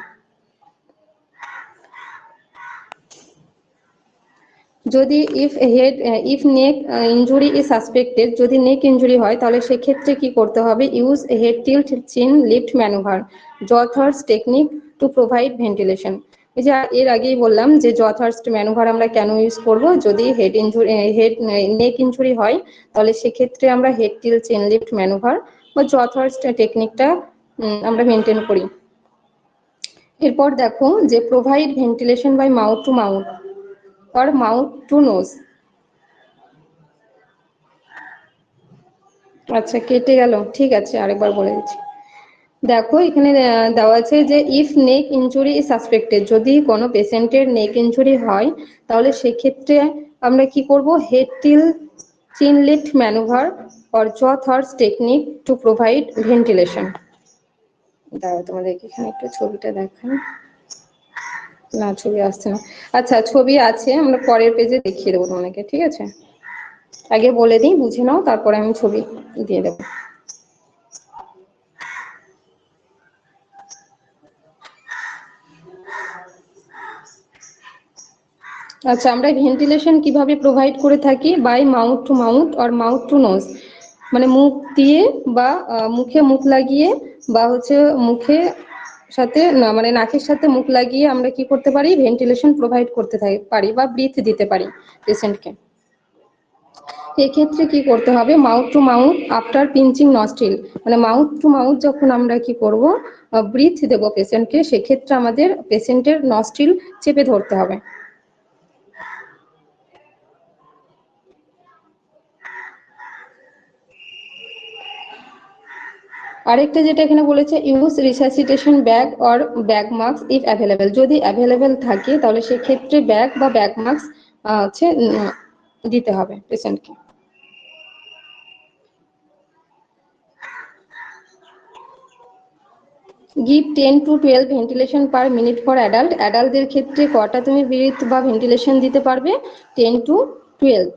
A: যদি if neck injury is suspected, যদি নেক ইনজুরি হয়, তাহলে সেক্ষেত্রে কি করতে হবে? Use head tilt chin lift manoeuvre, jaw thrust technique to provide ventilation. এই যে এর আগেই বললাম যে জথার্স ম্যানুভার আমরা কেন ইউজ করব, যদি নেক ইনজুরি হয়, তাহলে সেক্ষেত্রে আমরা head tilt chin lift manoeuvre বা জথার্স টেকনিকটা আমরা মেনটেন করি। এরপর দেখো যে provide ventilation by mouth to mouth or mouth to nose। আচ্ছা, কেটে গেল, ঠিক আছে, আরেকবার বলে দিচ্ছি। দেখো এখানে দেওয়া আছে যে if neck injury is suspected, যদি কোনো পেশেন্টের নেক ইনজুরি হয়, তাহলে সেক্ষেত্রে আমরা কি করব? Head tilt chin lift manoeuvre or জ থার্স টেকনিক টু প্রোভাইড ভেন্টিলেশন। দাঁড়াও, তোমাদেরকে এখানে একটু ছবিটা দেখাই। না, ছবি আসছে না। আচ্ছা, ছবি আছে, আমরা পরের পেজে দেখিয়ে দেবো তোমাকে, ঠিক আছে? আগে বলে দিই, বুঝে নাও, তারপরে আমি ছবি দিয়ে দেবো। আচ্ছা, আমরা ভেন্টিলেশন কিভাবে প্রোভাইড করে থাকি? By mouth to mouth or mouth to nose, মানে মুখ দিয়ে বা মুখে মুখ লাগিয়ে, বা হচ্ছে মুখে সাথে না, মানে নাকের সাথে মুখ লাগিয়ে আমরা কি করতে পারি? ভেন্টিলেশন প্রোভাইড করতে পারি বা ব্রিথ দিতে পারি পেশেন্টকে। এক্ষেত্রে কি করতে হবে? Mouth to mouth after pinching nostril, মানে মাউথ টু মাউথ যখন আমরা কি করব, ব্রিথ দেব পেশেন্টকে, সেক্ষেত্রে আমাদের পেশেন্টের নস্ট্রিল চেপে ধরতে হবে। আরেকটা যেটা এখানে বলেছে, use resuscitation bag or bag mask if available, যদি অ্যাভেলেবেল থাকে তাহলে সেক্ষেত্রে ব্যাগ বা ব্যাগ মাস্ক হচ্ছে দিতে হবে পেশেন্টকে। Give 10 to 12 ventilation per minute for adult, অ্যাডাল্টদের ক্ষেত্রে কটা তুমি ব্রিথ বা ভেন্টিলেশন দিতে পারবে? 10 to 12।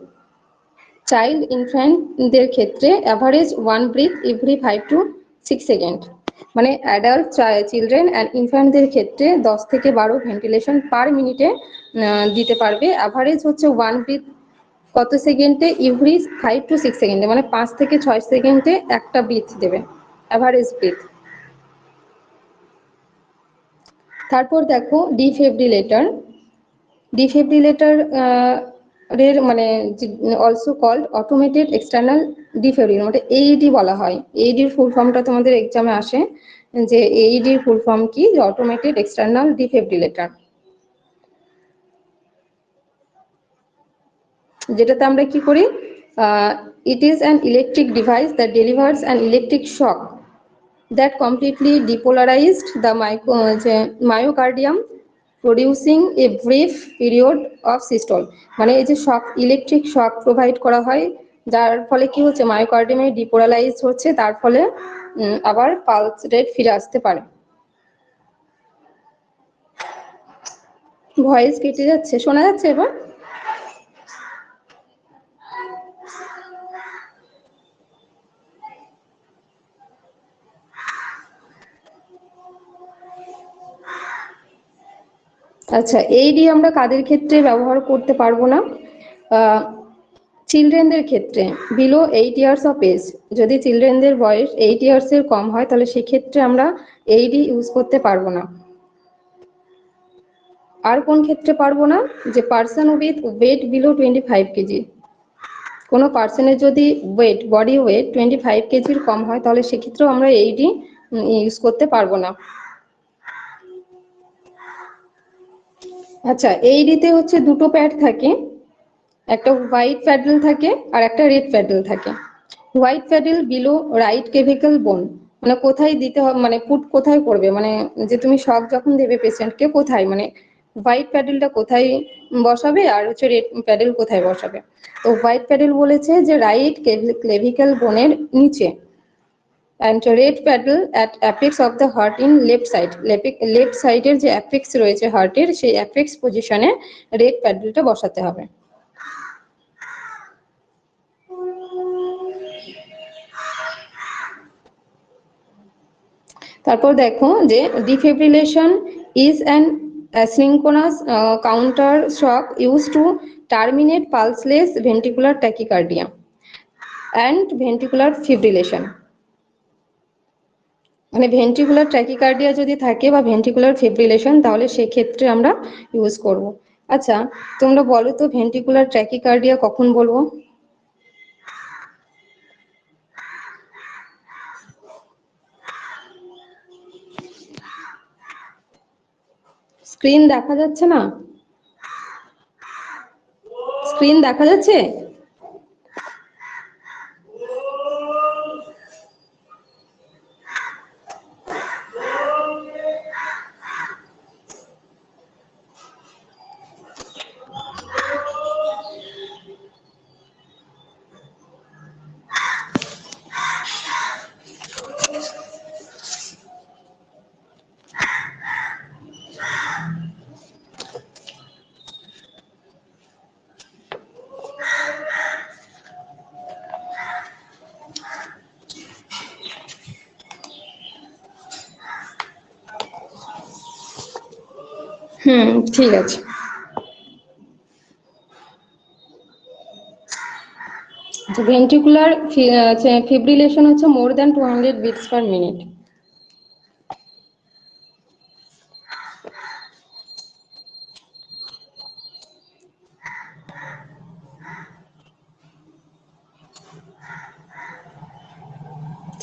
A: চাইল্ড ইনফ্যান্টদের ক্ষেত্রে average 1 breath every 5 to 6 second. মানে অ্যাডাল্ট, চিলড্রেন অ্যান্ড ইনফ্যান্টদের ক্ষেত্রে 10 থেকে 12 ভেন্টিলেশন পার মিনিটে দিতে পারবে। অ্যাভারেজ হচ্ছে 1 ব্রিথ কত সেকেন্ডে? এভরি 5 to 6 সেকেন্ডে, মানে 5 থেকে 6 সেকেন্ডে একটা ব্রিথ দেবে, অ্যাভারেজ ব্রিথ। তারপর দেখো ডিফিব্রিলেটর। ডিফিব্রিলেটর এর মানে also called automated external defibrillator, মানে এইডি বলা হয়। এইডির ফুল ফর্মটা তোমাদের এক্সামে আসে, যে এইডির ফুল ফর্ম কি? যে অটোমেটেড এক্সটার্নাল ডিফিব্রিলেটর, যেটাতে আমরা কি করি? It is an electric device that delivers an electric shock that completely depolarized the myocardium, producing a brief period of systole। মানে এই যে শক, ইলেকট্রিক শক প্রোভাইড করা হয়, যার ফলে কি হচ্ছে? মায়োকার্ডিয়ামে ডিপোলারাইজ হচ্ছে, তার ফলে আবার পালস রেট ফিরে আসতে পারে। ভয়েস কেটে যাচ্ছে, শোনা যাচ্ছে এবার? আচ্ছা, এইডি আমরা কাদের ক্ষেত্রে ব্যবহার করতে পারবো না? চিলড্রেনদের ক্ষেত্রে বিলো 8 ইয়ার্স অফ এজ, যদি চিলড্রেনদের বয়স 8 ইয়ার্সের কম হয় তাহলে সেক্ষেত্রে আমরা এইডি ইউজ করতে পারবো না। আর কোন ক্ষেত্রে পারবো না? যে person with weight below 25 kg, কোনো পার্সনের যদি ওয়েট, বডি ওয়েট 25 কেজির কম হয় তাহলে সেক্ষেত্রেও আমরা এইডি ইউজ করতে পারবো না। আচ্ছা, এইডিতে হচ্ছে দুটো প্যাড থাকে, একটা হোয়াইট প্যাডেল থাকে আর একটা রেড প্যাডেল থাকে। হোয়াইট প্যাডেল বিলো রাইট কেভিকল বোন, মানে কোথায় দিতে হবে, মানে পুট কোথায় করবে, মানে যে তুমি শক যখন দেবে পেশেন্টকে কোথায়, মানে হোয়াইট প্যাডেলটা কোথায় বসাবে আর হচ্ছে রেড প্যাডেল কোথায় বসাবে। তো হোয়াইট প্যাডেল বলেছে যে রাইট ক্লেভিকল বোনের নিচে, and red paddle at apex of the heart in left side, left সাইডের যে অ্যাপেক্স রয়েছে হার্টের, সেই অ্যাপেক্স পজিশনে রেড প্যাডেলটা বসাতে হবে। তারপর দেখো যে defibrillation is an asynchronous counter shock used to terminate pulseless ventricular tachycardia and ventricular fibrillation। মানে ভেন্ট্রিকুলার ট্র্যাকিকার্ডিয়া যদি থাকে বা ভেন্ট্রিকুলার ফিব্রিলেশন, তাহলে সেক্ষেত্রে আমরা ইউজ করব। আচ্ছা, তোমরা বলো তো ভেন্ট্রিকুলার ট্র্যাকিকার্ডিয়া কখন বলবো? স্ক্রিন দেখা যাচ্ছে না? স্ক্রিন দেখা যাচ্ছে? ঠিক আছে। ভেন্ট্রিকুলার ফিব্রিলেশন হচ্ছে more than 200 beats per minute.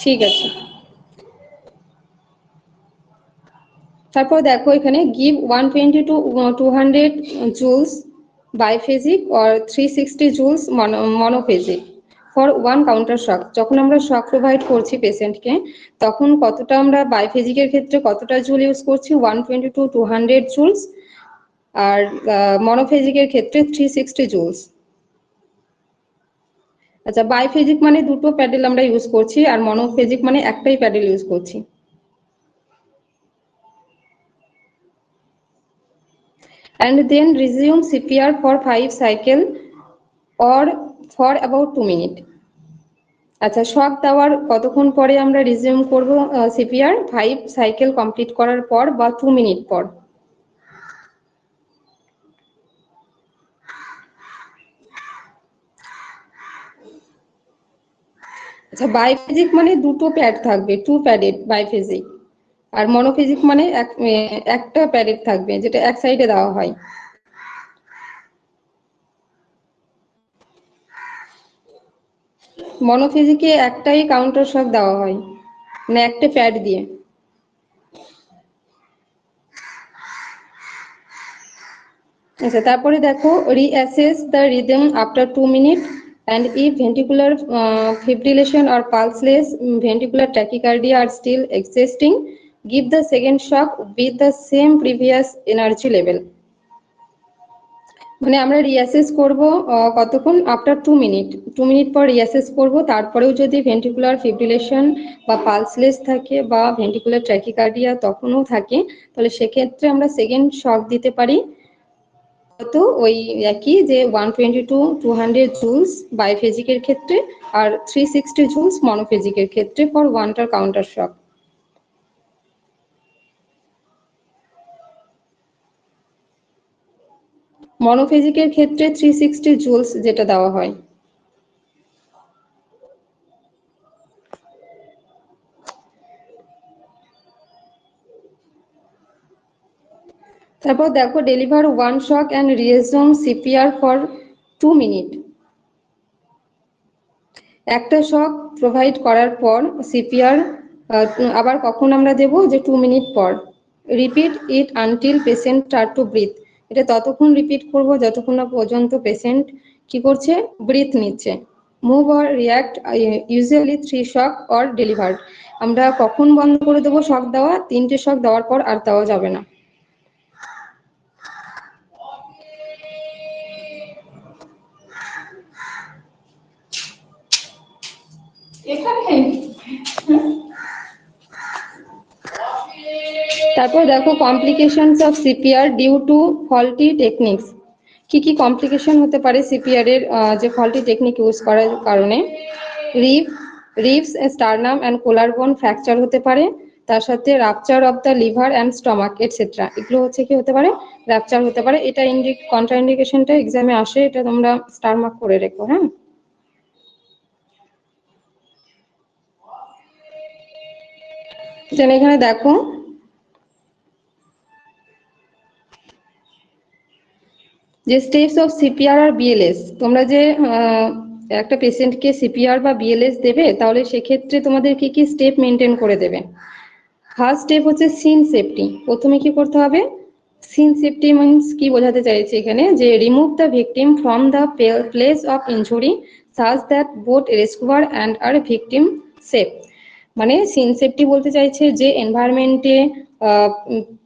A: ঠিক আছে। তারপর দেখো এখানে give 120 to 200 joules biphasic or 360 joules monophasic for one counter shock. যখন আমরা শক প্রোভাইড করছি পেশেন্টকে, তখন কতটা আমরা বাইফেজিকের ক্ষেত্রে কতটা জুল ইউজ করছি, 120 to 200 জুলস, আর মনোফেজিকের ক্ষেত্রে 360 জুলস। আচ্ছা, বাইফেজিক মানে দুটো প্যাডেল আমরা ইউজ করছি, আর মনোফেজিক মানে একটাই প্যাডেল ইউজ করছি। And then resume CPR for 5 cycle or for about 2 minutes. আচ্ছা, শক দেওয়ার কতক্ষণ পরে আমরা রিজিউম করব সিপিআর? 5 সাইকেল কমপ্লিট করার পর বা 2 মিনিট পর। আচ্ছা, বাইফেজিক মানে দুটো প্যাড থাকবে, 2 প্যাডেড বাইফেজিক, আর মনোফেজিক মানে একটা প্যাডেড থাকবে, যেটা এক সাইডে দেওয়া হয়। মনোফেজিকে একটাই কাউন্টার শক দেওয়া হয়, মানে একটা প্যাড দিয়ে। আচ্ছা, তারপরে দেখো reassess the rhythm after 2 minute, and if ventricular fibrillation or pulseless ventricular tachycardia are still existing, give the second shock with the same previous energy level. মানে আমরা রিঅ্যাসেস করব কতক্ষণ? আফটার 2 মিনিট, 2 মিনিট পর reassess করব। তারপরেও যদি ventricular fibrillation বা pulseless থাকে বা ভেন্ট্রিকুলার ট্র্যাকিকার্ডিয়া তখনও থাকে, তাহলে সেক্ষেত্রে আমরা সেকেন্ড শক দিতে পারি। তো ওই একই যে 120 to 200 জুলস বাইফেজিকের ক্ষেত্রে, আর 360 জুলস মনোফেজিকের ক্ষেত্রে ফর ওয়ানটার কাউন্টার শক। মনোফেজিকের ক্ষেত্রে 360 জুলস যেটা দেওয়া হয়। তারপর দেখো deliver one shock and resume CPR for 2 মিনিট। একটা শক প্রোভাইড করার পর সিপিআর আবার কখন আমরা দেব? যে 2 মিনিট পর। Repeat it until patient start to breathe. এটা ততক্ষণ রিপিট করব যতক্ষণ না পর্যন্ত পেশেন্ট কি করছে? ব্রিথ নিচ্ছে। Move or react usually 3 shock or delivered. আমরা কখন বন্ধ করে দেবো শক দেওয়া? 3টে শক দেওয়ার পর আর দেওয়া যাবে না। তারপর দেখো complications of CPR due to faulty techniques. কি কি কমপ্লিকেশন হতে পারে সিপিআর এর যে ফল্টি টেকনিক ইউজ করার কারণে? রিবস, স্টারনাম অ্যান্ড কোলারবোন ফ্র্যাকচার হতে পারে, তার সাথে rupture of the liver and stomach etcetera. এগুলো হচ্ছে কি হতে পারে? রাপচার হতে পারে। এটা কন্ট্রাইন্ডিকেশনটা এক্সামে আসে, এটা তোমরা স্টার মার্ক করে রেখো। হ্যাঁ, এখানে দেখো যে স্টেপস অফ সিপিআর আর বিএলএস। তোমরা যে একটা পেশেন্টকে সিপিআর বা বিএলএস দেবে, তাহলে সেক্ষেত্রে তোমাদের কি কি স্টেপ মেনটেন করে দেবে? ফার্স্ট স্টেপ হচ্ছে সিন সেফটি। প্রথমে কি করতে হবে? সিন সেফটি মিনস কি বোঝাতে চাইছে এখানে? যে remove the victim from the place of injury such that both rescuer and আর ভিকটিম সেফ। মানে সিন সেফটি বলতে চাইছে যে এনভায়রনমেন্টে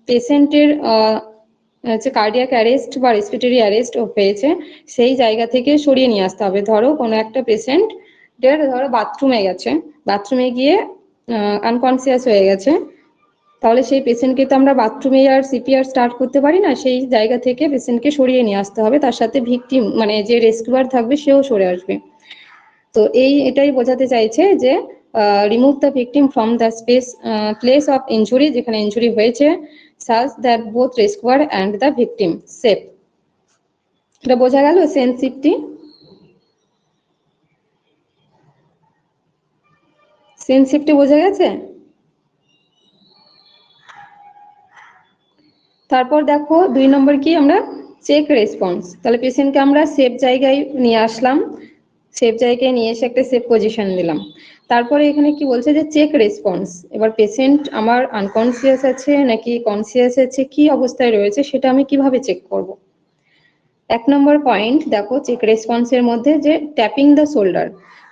A: পেশেন্টের হচ্ছে কার্ডিয়াক অ্যারেস্ট বা রেসপিরেটরি অ্যারেস্ট হয়েছে, সেই জায়গা থেকে সরিয়ে নিয়ে আসতে হবে। ধরো কোনো একটা পেশেন্ট ধরো বাথরুমে গেছে, বাথরুমে গিয়ে আনকনসিয়াস হয়ে গেছে, তাহলে সেই পেশেন্টকে তো আমরা বাথরুমে আর সিপিআর স্টার্ট করতে পারি না, সেই জায়গা থেকে পেশেন্টকে সরিয়ে নিয়ে আসতে হবে। তার সাথে ভিকটিম মানে যে রেস্কিউয়ার থাকবে সেও সরে আসবে। তো এটাই বোঝাতে চাইছে যে remove the victim from the place of injury, যেখানে ইনজুরি হয়েছে, such that both rescuer and the victim safe. এটা বোঝা গেল সেন্সিটিভিটি? সেন্সিটিভিটি বোঝা গেছে? তারপর দেখো 2 নম্বর কি? আমরা চেক রেসপন্স। তাহলে পেশেন্টকে আমরা সেফ জায়গায় নিয়ে আসলাম, সেফ জায়গায় নিয়ে এসে একটা সেফ পজিশন দিলাম। তারপরে এখানে কি বলছে? যে চেক রেসপন্স। এবার পেশেন্ট আমার আনকনসিয়াস আছে নাকি কনসিয়াস আছে, কি অবস্থায় রয়েছে, সেটা আমি কিভাবে চেক করব? 1 নম্বর পয়েন্ট দেখো চেক রেসপন্সের মধ্যে, যে ট্যাপিং দ্য শোল্ডার।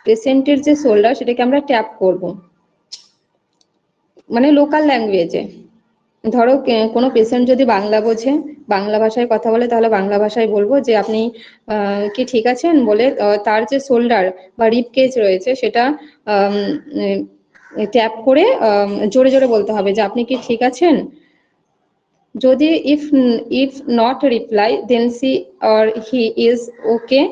A: পেশেন্টের যে শোল্ডার সেটাকে আমরা ট্যাপ করব, মানে লোকাল ল্যাঙ্গুয়েজে। ধরো কোনো পেশেন্ট যদি বাংলা বোঝে, বাংলা ভাষায় কথা বলে, তাহলে বাংলা ভাষায় বলবো যে আপনি কি ঠিক আছেন বলে তার যে শোল্ডার বা রিব কেজ রয়েছে সেটা ট্যাপ করে জোরে জোরে বলতে হবে যে আপনি কি ঠিক আছেন। যদি if not reply then she or he is okay,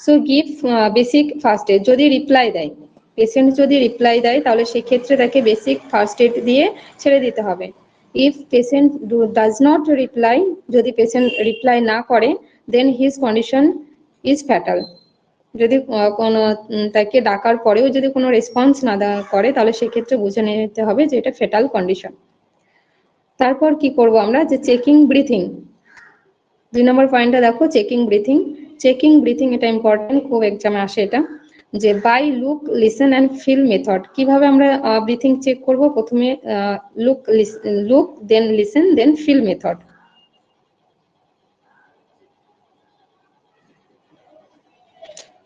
A: so give basic first aid। যদি রিপ্লাই দেয়, পেশেন্ট যদি রিপ্লাই দেয় তাহলে সেক্ষেত্রে তাকে বেসিক ফার্স্ট এড দিয়ে ছেড়ে দিতে হবে। If patient does not reply, যদি পেশেন্ট রিপ্লাই না করে, দেন হিজ কন্ডিশন ইজ ফ্যাটাল। যদি কোনো তাকে ডাকার পরেও যদি কোনো রেসপন্স না করে তাহলে সেক্ষেত্রে বুঝে নিতে হবে যে এটা ফেটাল কন্ডিশন। তারপর কি করব আমরা, যে চেকিং ব্রিথিং। 2 নম্বর পয়েন্টটা দেখো, চেকিং ব্রিথিং। চেকিং ব্রিথিং এটা ইম্পর্টেন্ট, খুব এক্সামে আসে এটা, যে by look listen and feel method. কিভাবে আমরা ব্রিথিং চেক করব, প্রথমে look then listen then feel method.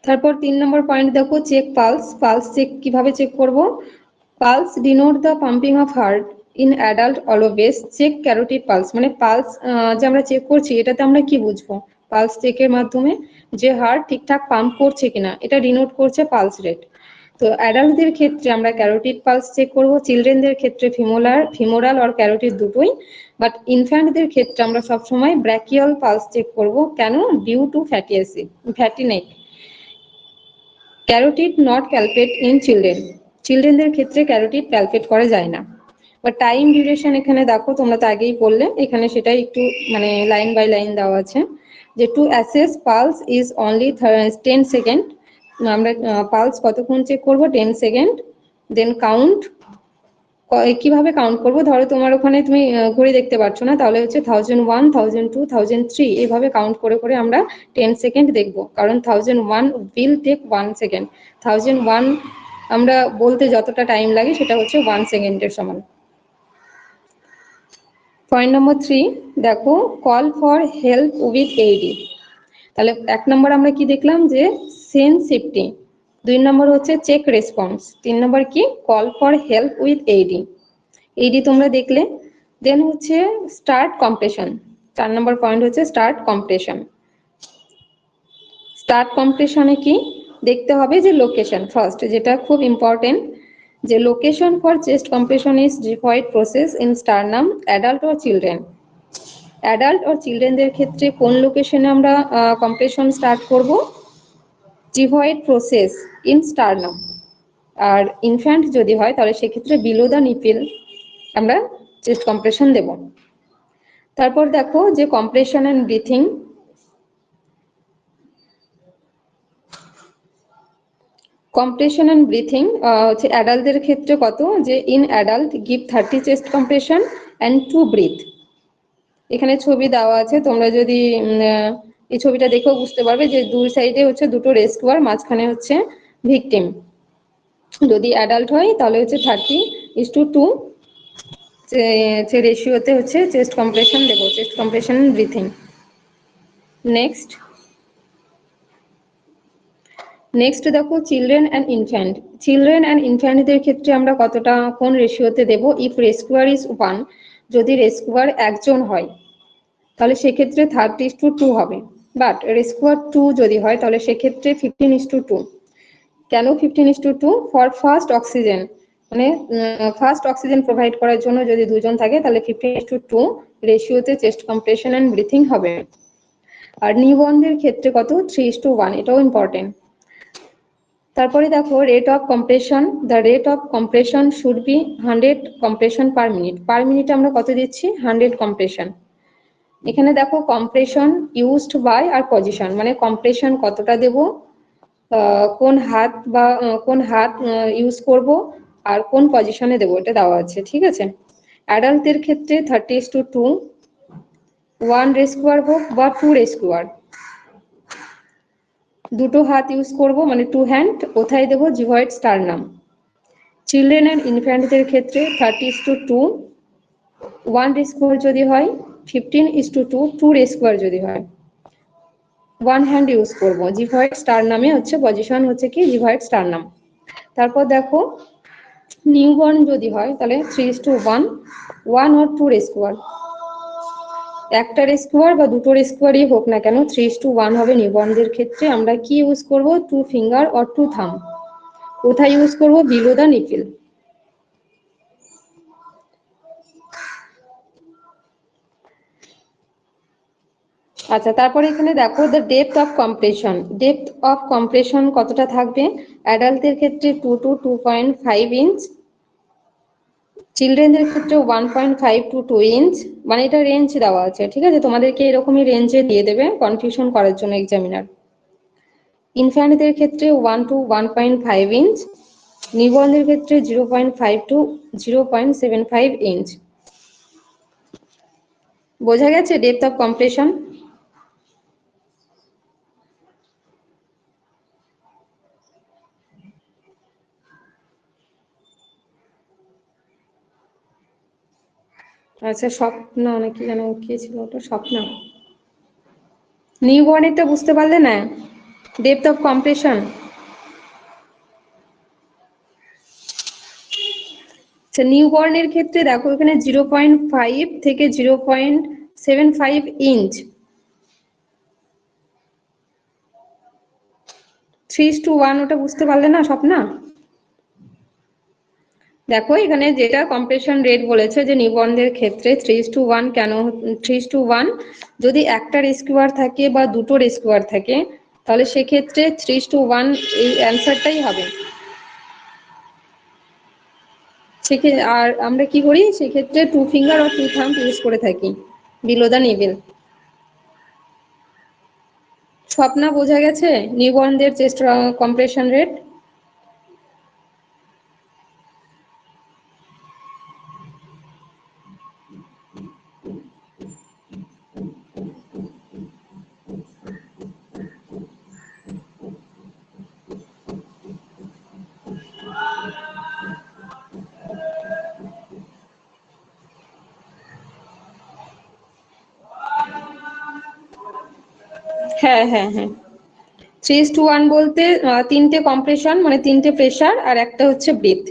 A: তারপর 3 নম্বর পয়েন্ট দেখো, চেক পালস। পালস চেক কিভাবে চেক করব, pulse denote the pumping of heart in adult always check carotid pulse. মানে pulse যে আমরা চেক করছি এটাতে আমরা কি বুঝবো, পালস চেকের মাধ্যমে যে হার্ট ঠিকঠাক পাম্প করছে কিনা এটা ডিনোট করছে পালস রেট। তো অ্যাডাল্টদের ক্ষেত্রে আমরা ক্যারোটিড পালস চেক করব, চিলড্রেনদের ক্ষেত্রে ফিমোরাল আর ক্যারোটিড দুটোই, বাট ইনফ্যান্টদের ক্ষেত্রে আমরা সবসময় ব্র্যাকিয়াল পালস চেক করব। কেন, due to fatty neck. Carotid not calculate in children, চিলড্রেনদের ক্ষেত্রে ক্যারোটিড ক্যালকুলেট করা যায় না। বা টাইম ডিউরেশন এখানে দেখো, তোমরা তো আগেই বললে, এখানে সেটাই একটু মানে লাইন বাই লাইন দেওয়া আছে, যে to assess pulse is only 10 second. আমরা পালস কতক্ষণ চেক করব, 10 সেকেন্ড। দেন কাউন্ট, কিভাবে কাউন্ট করব, ধরো তোমার ওখানে তুমি ঘড়ি দেখতে পাচ্ছ না, তাহলে হচ্ছে 1001, 1002, 1003 এইভাবে কাউন্ট করে করে আমরা 10 সেকেন্ড দেখবো, কারণ 1001 উইল টেক 1 সেকেন্ড। 1001 আমরা বলতে যতটা টাইম লাগে সেটা হচ্ছে 1 সেকেন্ডের সমান। পয়েন্ট নম্বর 3 দেখো, call for help with eighty. তাহলে 1 নম্বর আমরা কি দেখলাম, যে সেন্স সেফটি। 2 নম্বর হচ্ছে চেক রেসপন্স। 3 নম্বর কি, call for help with eighty. Eighty তোমরা দেখলে। দেন হচ্ছে স্টার্ট কম্প্রেশন। 4 নম্বর পয়েন্ট হচ্ছে স্টার্ট কম্প্রেশন। স্টার্ট কম্প্রেশনে কি দেখতে হবে, যে লোকেশন ফার্স্ট, যেটা খুব ইম্পর্টেন্ট, যে location for chest compression is xiphoid process in sternum adult or children. Adult or চিলড্রেনদের ক্ষেত্রে কোন লোকেশনে আমরা কম্প্রেশন স্টার্ট করব, জিভয়েড প্রসেস ইন স্টারনাম। আর ইনফ্যান্ট যদি হয় তাহলে সেক্ষেত্রে বিলো দ্য নিপেল আমরা চেস্ট কম্প্রেশন দেব। তারপর দেখো, যে compression and breathing. Compression and breathing হচ্ছে অ্যাডাল্টদের ক্ষেত্রে কত, যে in adult give 30 chest compression and 2 breath. এখানে ছবি দেওয়া আছে, তোমরা যদি এই ছবিটা দেখেও বুঝতে পারবে যে দুই সাইডে হচ্ছে দুটো রেস্কিউয়ার, মাঝখানে হচ্ছে ভিকটিম। যদি অ্যাডাল্ট হয় তাহলে হচ্ছে 30:2 যে রেশিওতে হচ্ছে চেস্ট কম্প্রেশন দেবো, chest compression and breathing. Next দেখো, children and infant. Children and ইনফ্যান্টদের ক্ষেত্রে আমরা কতটা কোন রেশিওতে দেব, ইফ রেস্কিউয়ার ইজ 1, যদি রেস্কিউয়ার একজন হয় তাহলে সেক্ষেত্রে 30:2 হবে। বাট রেস্কিউয়ার 2 যদি হয় তাহলে সেক্ষেত্রে 15:2। কেন 15:2, ফর ফার্স্ট অক্সিজেন, মানে ফার্স্ট অক্সিজেন প্রোভাইড করার জন্য যদি দুজন থাকে তাহলে 15:2 রেশিওতে চেস্ট কম্প্রেশন অ্যান্ড ব্রিথিং হবে। আর নিউবর্নদের ক্ষেত্রে কত, 3:1, এটাও ইম্পর্টেন্ট। তারপরে দেখো, rate of compression. The rate of compression should be 100 compression per minute. Per মিনিটে আমরা কত দিচ্ছি, 100 কম্প্রেশন। এখানে দেখো কম্প্রেশন ইউজড বাই আর পজিশন, মানে কম্প্রেশন কতটা দেব, কোন হাত ইউজ করব, আর কোন পজিশনে দেবো, এটা দেওয়া আছে, ঠিক আছে। অ্যাডাল্টদের ক্ষেত্রে 30:2, 1 রেস্কিউয়ার হোক বা 2 রেস্কিউয়ার, দুটো হাত ইউজ করব, মানে 2 হ্যান্ড। কোথায় দেবো, জিভয়েড স্টারনাম। চিলড্রেন অ্যান্ড ইনফ্যান্টদের ক্ষেত্রে 30:2, 1 রেস্কিউয়ার যদি হয়, 15:2, 2 রেস্কিউয়ার যদি হয়। ওয়ান হ্যান্ড ইউজ করব, জিভয়েড স্টারনামে হচ্ছে পজিশন হচ্ছে কি জিভয়েড স্টারনাম। তারপর দেখো নিউবর্ন যদি হয় তাহলে 3:1, 1 or 2 রেস্কুয়ার, একটা রেস্কুয়ার বা দুটো রেস্কুয়ারই হোক না কেন 3:1 হবে নিউবর্নদের ক্ষেত্রে। আমরা কি ইউজ করব, 2 ফিঙ্গার অর 2 থাম। কোথায় ইউজ করব, বিলো দ্য নিপল। আচ্ছা, তারপরে এখানে দেখো the depth of compression. Depth of compression কতটা থাকবে, অ্যাডাল্টদের ক্ষেত্রে 2 to 2.5 ইঞ্চ, চিলড্রেনদের ক্ষেত্রে 1.5 to 2 ইঞ্চ, মানে এটা রেঞ্জ দেওয়া আছে, ঠিক আছে, তোমাদেরকে এরকমই রেঞ্জে দিয়ে দেবে কনফিউশন করার জন্য এক্সামিনার। ইনফ্যান্টদের ক্ষেত্রে 1 to 1.5 ইঞ্চ, নিউবর্নদের ক্ষেত্রে 0.5 to 0.75 ইঞ্চ। বোঝা গেছে ডেপথ অফ কম্প্রেশন? আচ্ছা, স্বপ্ন নাকি যেন কি ছিল ওটা, স্বপ্ন। নিউবর্নেরটা বুঝতে পারলে না, ডেপথ অফ কম্প্রেশন। আচ্ছা, নিউবর্নের ক্ষেত্রে দেখো এখানে 0.5 থেকে 0.75 ইঞ্চ। 3:1 ওটা বুঝতে পারলে না স্বপ্না? দেখো এখানে যেটা কম্প্রেশন রেট বলেছে যে নিউবর্নদের ক্ষেত্রে 3:1 কেন, 3:1 যদি একটা রেস্কিউয়ার থাকে বা দুটো রেস্কিউয়ার থাকে তাহলে সেক্ষেত্রে 3:1 এই অ্যান্সারটাই হবে। সেক্ষেত্রে আর আমরা কি করি, সেক্ষেত্রে 2 ফিঙ্গার আর 2 থাম্ব ইউজ করে থাকি বিলো দ্য নিভেল। স্বপ্না বোঝা গেছে নিউবর্নদের চেস্ট কম্প্রেশন রেট? হ্যাঁ হ্যাঁ হ্যাঁ, 3:1 বলতে তিনটে কম্প্রেশন মানে তিনটে প্রেসার আর একটা হচ্ছে ব্রিথ।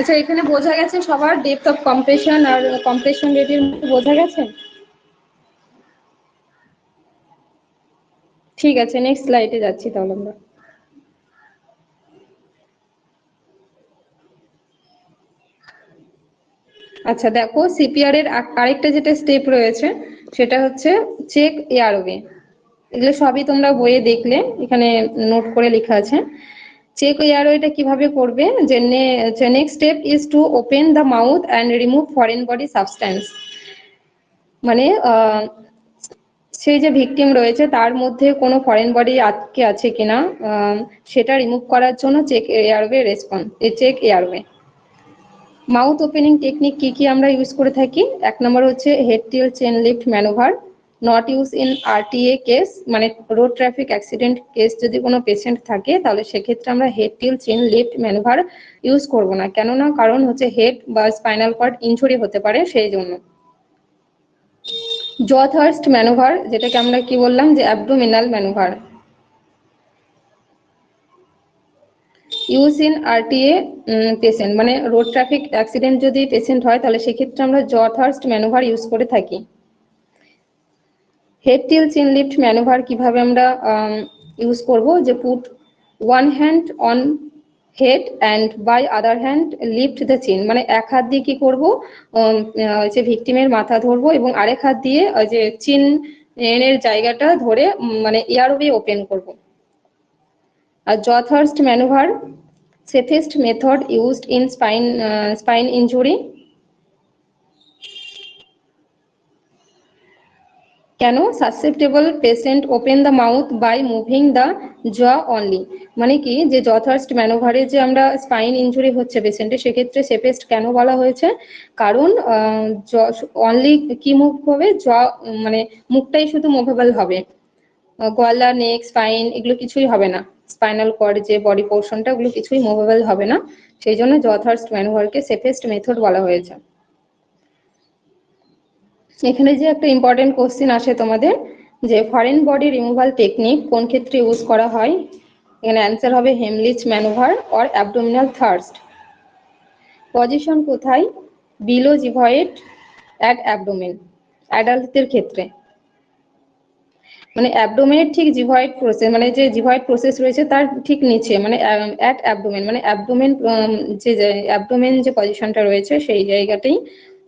A: আচ্ছা, এখানে বোঝা গেছে সবার ডেপথ অফ কম্প্রেশন আর কম্প্রেশন রেটের মধ্যে বোঝা গেছে? ঠিক আছে, নেক্সট স্লাইডে যাচ্ছি তাহলে আমরা। আচ্ছা দেখো, সিপিআর এর আরেকটা যেটা স্টেপ রয়েছে সেটা হচ্ছে চেক এয়ারওয়ে। এগুলো সবই তোমরা বইয়ে দেখলে, এখানে নোট করে লেখা আছে। চেক এয়ারওয়েটা কিভাবে করবে, যে next step is to open the mouth and remove foreign body substance. মানে সেই যে ভিকটিম রয়েছে তার মধ্যে কোনো ফরেন বডি আটকে আছে কিনা সেটা রিমুভ করার জন্য check airway response, check airway. Mouth opening technique কি কি আমরা ইউজ করে থাকি, এক নম্বর হচ্ছে head tilt chin lift manoeuvre, not use in RTA case, মানে রোড ট্রাফিক অ্যাক্সিডেন্ট কেস যদি কোনো পেশেন্ট থাকে তাহলে সেক্ষেত্রে আমরা head tilt chin lift manoeuvre use করব না, কেননা কারণ হচ্ছে হেড বা স্পাইনাল কর্ড ইনজুরি হতে পারে সেই জন্য। জ থার্স্ট ম্যানোভার, যেটাকে আমরা কি বললাম যে abdominal manoeuvre, use in RTA patient, মানে রোড ট্রাফিক অ্যাক্সিডেন্ট যদি পেশেন্ট হয় তাহলে সেক্ষেত্রে আমরা জ থার্স্ট ম্যানোভার ইউজ করে থাকি। Head tilt chin lift manoeuvre কিভাবে আমরা ইউজ করব, যে put one hand on head and by other hand lift the chin, মানে এক হাত দিয়ে কি করবো যে ভিকটিমের মাথা ধরবো এবং আরেক হাত দিয়ে যে চিন এর জায়গাটা ধরে মানে এয়ারওয়ে ওপেন করব। আর jaw thrust manoeuvre safest method used in spine injury. কেন susceptible patient open the mouth by moving the jaw only, মানে কি যে জ থার্স্ট ম্যানোভারে যে আমরা স্পাইন ইনজুরি হচ্ছে পেশেন্টের, সেক্ষেত্রে সেফেস্ট কেন বলা হয়েছে, কারণ অনলি কি মুভ হবে, জ মানে মুখটাই শুধু মুভেবল হবে, গলা নেক স্পাইন এগুলো কিছুই হবে না, স্পাইনাল কর্ড যে বডি পোর্শনটা ওগুলো কিছুই মুভেবল হবে না, সেই জন্য জ থার্স্ট ম্যানোভারকে সেফেস্ট মেথড বলা হয়েছে। এখানে যে একটা ইম্পর্টেন্ট কোশ্চেন আসে তোমাদের, যে ফরেন বডি রিমুভাল টেকনিক কোন ক্ষেত্রে ইউজ করা হয়, এখানে অ্যান্সার হবে Heimlich manoeuvre or abdominal thrust. Position কোথায়, বিলো জিভয়েড অ্যাট অ্যাবডোমেন, অ্যাডাল্টদের ক্ষেত্রে, মানে অ্যাবডোমেনের ঠিক জিভয়েড প্রসেস, মানে যে জিভয়েড প্রসেস রয়েছে তার ঠিক নিচে, মানে অ্যাট অ্যাবডোমেন, মানে অ্যাবডোমেন যে অ্যাবডোমেন যে পজিশনটা রয়েছে সেই জায়গাটাই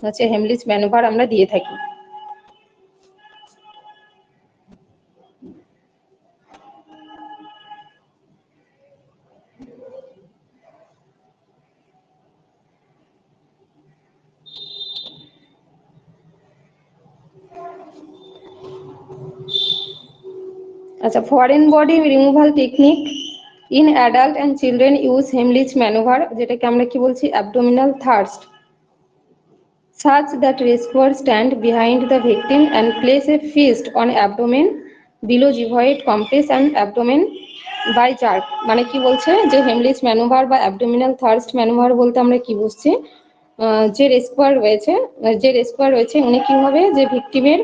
A: হচ্ছে হেমলিচ ম্যানোভার আমরা দিয়ে থাকি। আচ্ছা, foreign body removal technique in adult and children use Heimlich manoeuvre, যেটাকে আমরা কি বলছি abdominal thrust, such that rescuer stand behind the victim and place a fist on abdomen below জিভয়েড compress and abdomen by jerk, মানে কি বলছে যে হেমলিচ manoeuvre বা abdominal thirst manoeuvre বলতে আমরা কি বুঝছি, যে রেস্কুয়ার রয়েছে উনি কি হবে, যে ভিকটিমের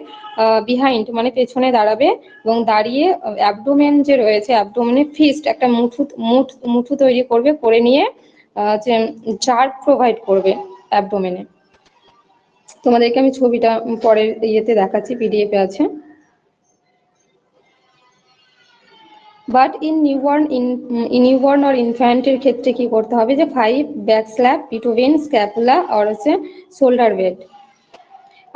A: বিহাইন্ড মানে পেছনে দাঁড়াবে এবং দাঁড়িয়ে অ্যাবডোমেন যে রয়েছে অ্যাবডোমেনে ফিস্ট একটা মুঠু তৈরি করবে, করে নিয়ে যে জার্ক প্রোভাইড করবে অ্যাবডোমেনে। তোমাদেরকে আমি ছবিটা পরের ইয়েতে দেখাচ্ছি, পিডিএফ এ আছে। বাট ইন নিউবর্ন অর ইনফ্যান্টের ক্ষেত্রে কি করতে হবে, যে 5 ব্যাক স্ল্যাপ বিটুইন স্ক্যাপুলা আর হচ্ছে শোল্ডার বেড,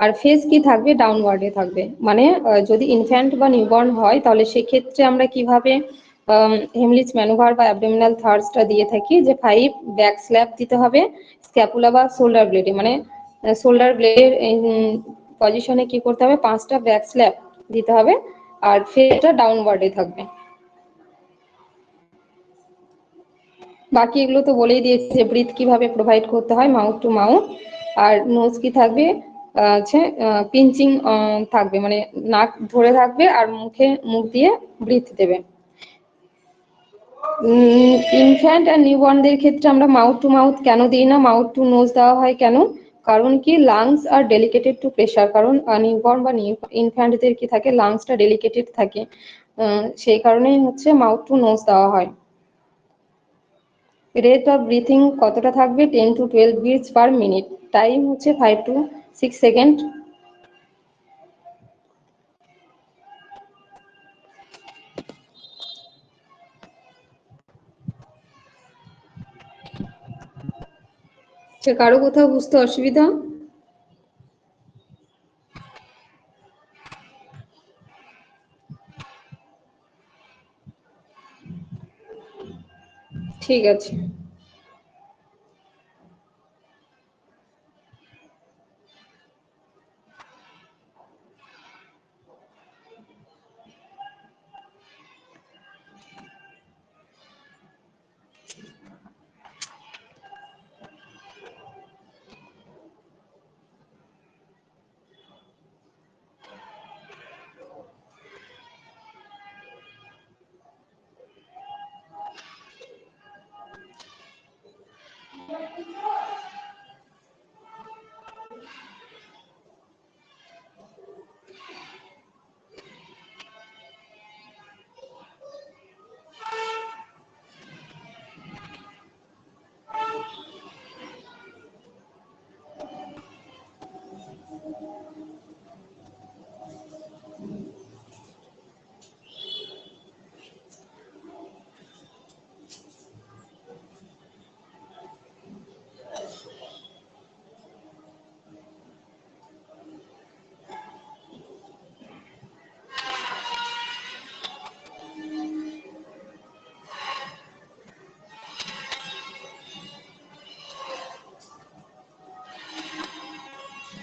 A: আর ফেস কি থাকবে ডাউনওয়ার্ডে থাকবে, মানে যদি ইনফ্যান্ট বা নিউবর্ন হয় তাহলে সেক্ষেত্রে আমরা কিভাবে হেমলিচ ম্যানোভার বা অ্যাবডোমিনাল থার্স্টটা দিয়ে থাকি, যে 5 ব্যাক স্ল্যাপ দিতে হবে স্ক্যাপুলা বা শোল্ডার ব্লেডে, মানে শোল্ডার ব্লেডের পজিশনে কি করতে হবে 5টা ব্যাক স্ল্যাপ দিতে হবে, আর ফেসটা ডাউনওয়ার্ডে থাকবে। বাকি এগুলো তো বলেই দিয়েছি যে ব্রিথ কিভাবে প্রোভাইড করতে হয় মাউথ টু মাউথ, আর নোজ কি থাকবে হচ্ছে পিঞ্চিং থাকবে, মানে নাক ধরে থাকবে আর মুখ দিয়ে ব্রিথ দেবে। ইনফ্যান্ট আর নিউবর্নদের ক্ষেত্রে আমরা মাউথ টু মাউথ কেন দিই না, মাউথ টু নোজ দেওয়া হয় কেন, কারণ কি লাংস আর ডেলিকেটেড টু প্রেশার, কারণ নিউবর্ন বা ইনফ্যান্টদের কি থাকে লাংসটা ডেলিকেটেড থাকে, সেই কারণেই হচ্ছে মাউথ টু নোজ দেওয়া হয়। রেট অফ ব্রিথিং কতটা থাকবে, 10 to 12 ব্রিথস পার মিনিট, টাইম হচ্ছে 5 to 6 সেকেন্ড। কারো কোথাও বুঝতে অসুবিধা, ঠিক আছে।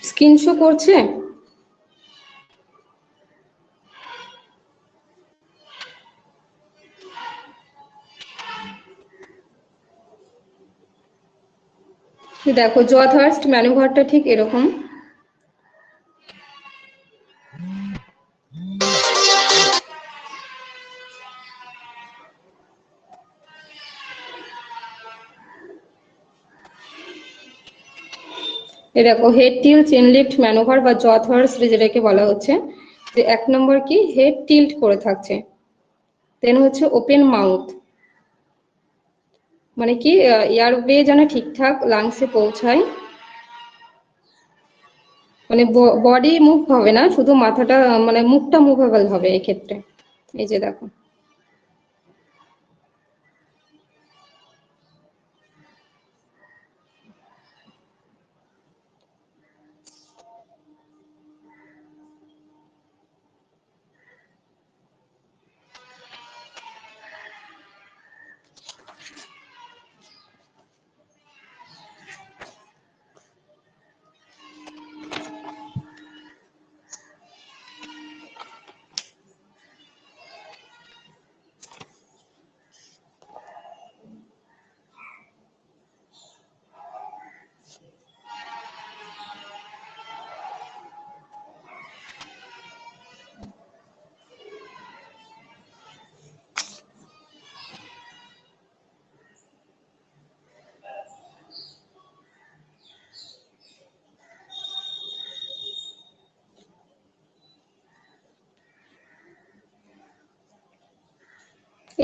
A: স্ক্রিন শো করছে? দেখো জথার্স্ট ম্যানুভারটা ঠিক এরকম। এই দেখো head tilt chin lift manoeuvre বা জথার্স্ট যেটাকে বলা হচ্ছে, যে 1 নম্বর কি হেড টিল্ট করে থাকছে, দেন হচ্ছে ওপেন মাউথ, মানে কি এয়ারওয়ে যেন ঠিকঠাক লাংসে পৌঁছায়, মানে বডি মুভ হবে না, শুধু মাথাটা মানে মুখটা মুভেবল হবে এক্ষেত্রে। এই যে দেখো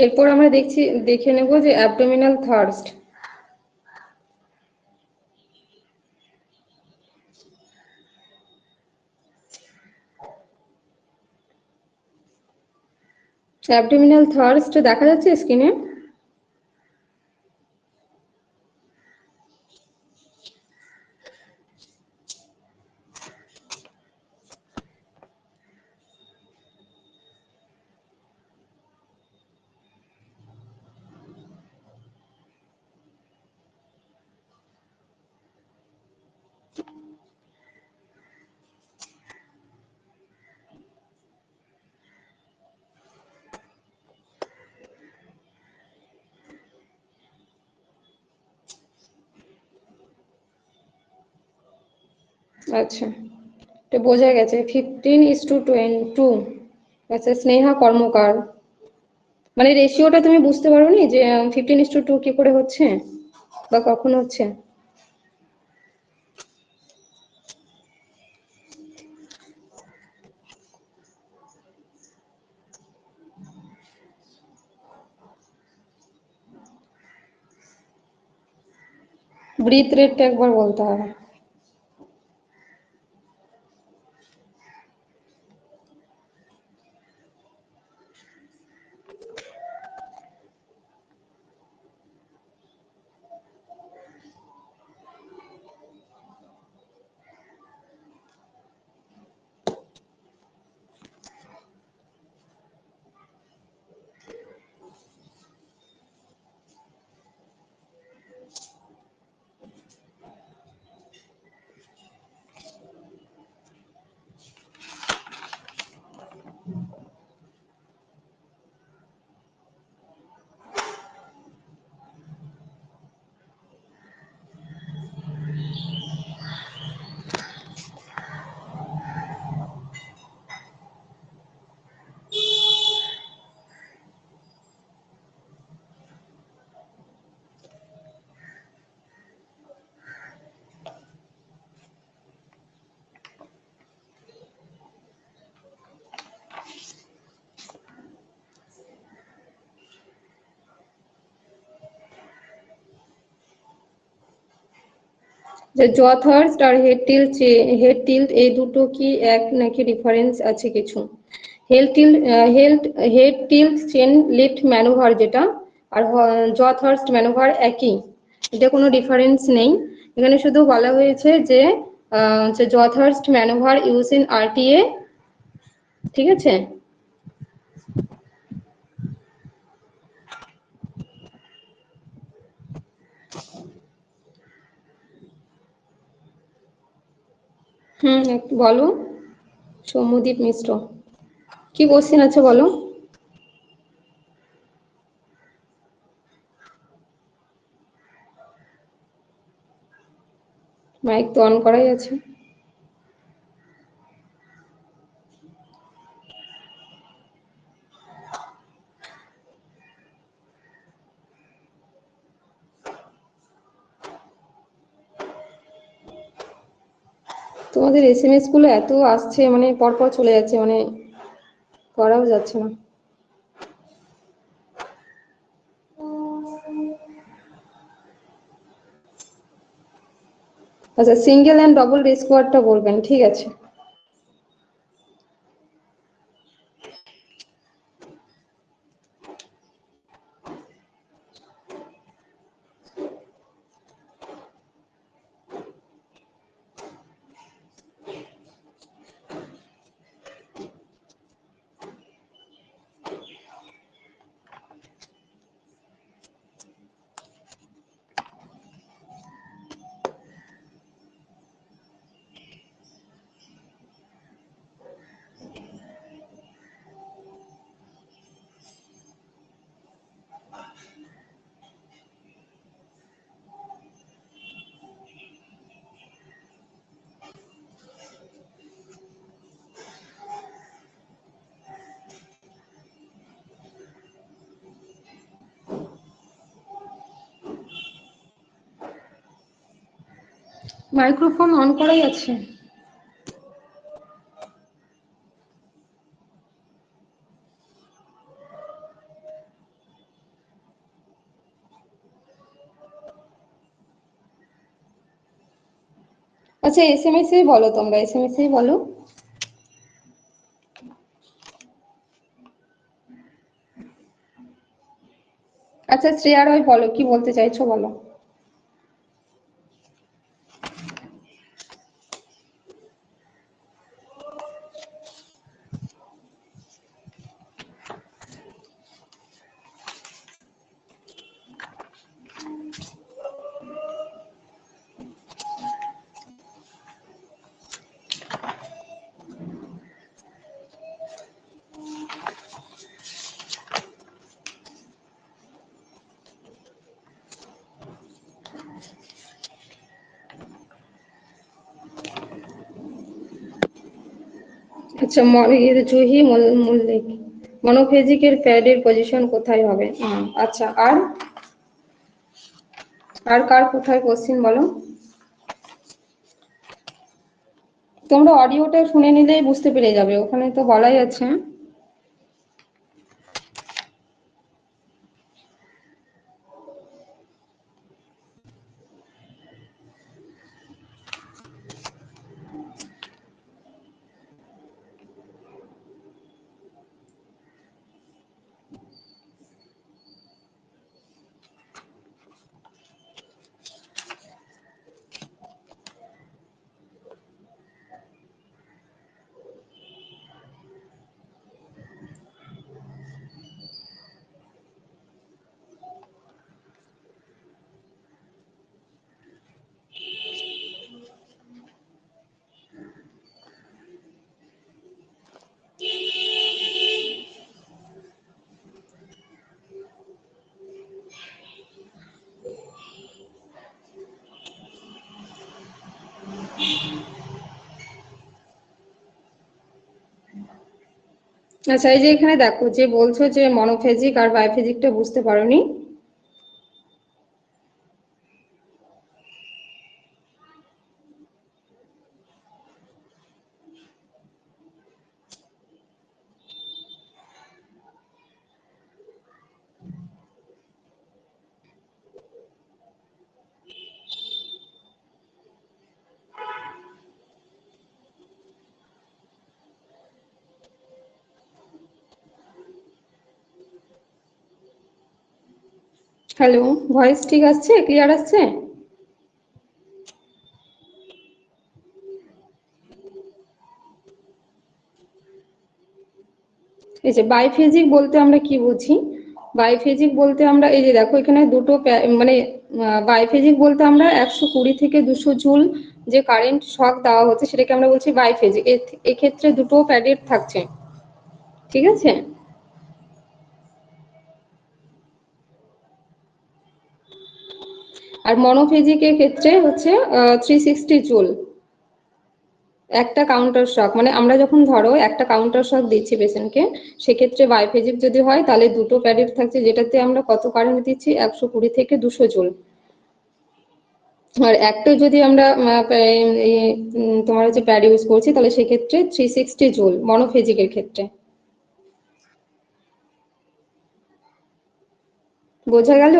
A: এরপর আমরা দেখে নেব যে অ্যাবডোমিনাল থার্স্ট। অ্যাবডোমিনাল থার্স্ট দেখা যাচ্ছে স্ক্রিনে? আচ্ছা, তো বোঝা গেছে 15:22। আচ্ছা, স্নেহা কর্মকার, মানে রেশিওটা তুমি বুঝতে পারোনি যে 15:2 কি করে হচ্ছে বা কখন হচ্ছে? ব্রিথ রেটটা একবার বলতে হবে। যে জ থার্স্ট আর হেড টিল্ট এই দুটো কি এক নাকি ডিফারেন্স আছে কিছু? Head tilt chain lift manoeuvre যেটা, আর জ থার্স্ট ম্যানুভার একই, এটা কোনো ডিফারেন্স নেই। এখানে শুধু বলা হয়েছে যে জ thirst manoeuvre use in RTA, ঠিক আছে? একটু বলো। সৌম্যদীপ মিশ্র, কি কোশ্চেন আছে বলো। মাইক তো অন করাই আছে। তোমাদের SMS গুলো এত আসছে, মানে পরপর চলে যাচ্ছে, মানে করাও যাচ্ছে না। আচ্ছা, সিঙ্গেল অ্যান্ড ডবল স্কোয়ারটা বলবেন, ঠিক আছে? মাইক্রোফোন অন করাই আছে। আচ্ছা, SMS এই বলো, তোমরা SMS এই বলো। আচ্ছা, শ্রেয়া রয় বলো, কি বলতে চাইছো বলো। আচ্ছা, জুহি মল্লিক, মনোফেজিকের প্যাডের পজিশন কোথায় হবে? আচ্ছা, আর কার কোথায় কোশ্চিন বলো। তোমরা অডিওটা শুনে নিলেই বুঝতে পেরে যাবে, ওখানে তো বলাই আছে। আচ্ছা, এই যে এখানে দেখো, যে বলছো যে মনোফেজিক আর বায়োফেজিকটা বুঝতে পারোনি। হ্যালো, ভয়েস ঠিক আসছে, ক্লিয়ার আসছে? এই যে বাইফেজিক বলতে আমরা কি বুঝি? বাইফেজিক বলতে আমরা, এই যে দেখো এখানে দুটো মানে বাইফেজিক বলতে আমরা 120 থেকে 200 জুল যে কারেন্ট শক দেওয়া হচ্ছে সেটাকে আমরা বলছি বাইফেজিক। এক্ষেত্রে দুটো প্যাডেড থাকছে, ঠিক আছে? আর মনোফেজিকের ক্ষেত্রে হচ্ছে 360 জুল একটা কাউন্টার শক, মানে আমরা যখন ধরো একটা কাউন্টার শক দিচ্ছি পেশেন্টকে, সেক্ষেত্রে বাইফেজিক যদি হয় তাহলে দুটো প্যাডেড থাকছে, যেটাতে আমরা কত কারেন্ট দিচ্ছি 120 থেকে 200 জুল। আর একটা যদি আমরা তোমার হচ্ছে প্যাড ইউজ করছি তাহলে সেক্ষেত্রে 360 জুল মনোফেজিকের ক্ষেত্রে। বোঝা গেল?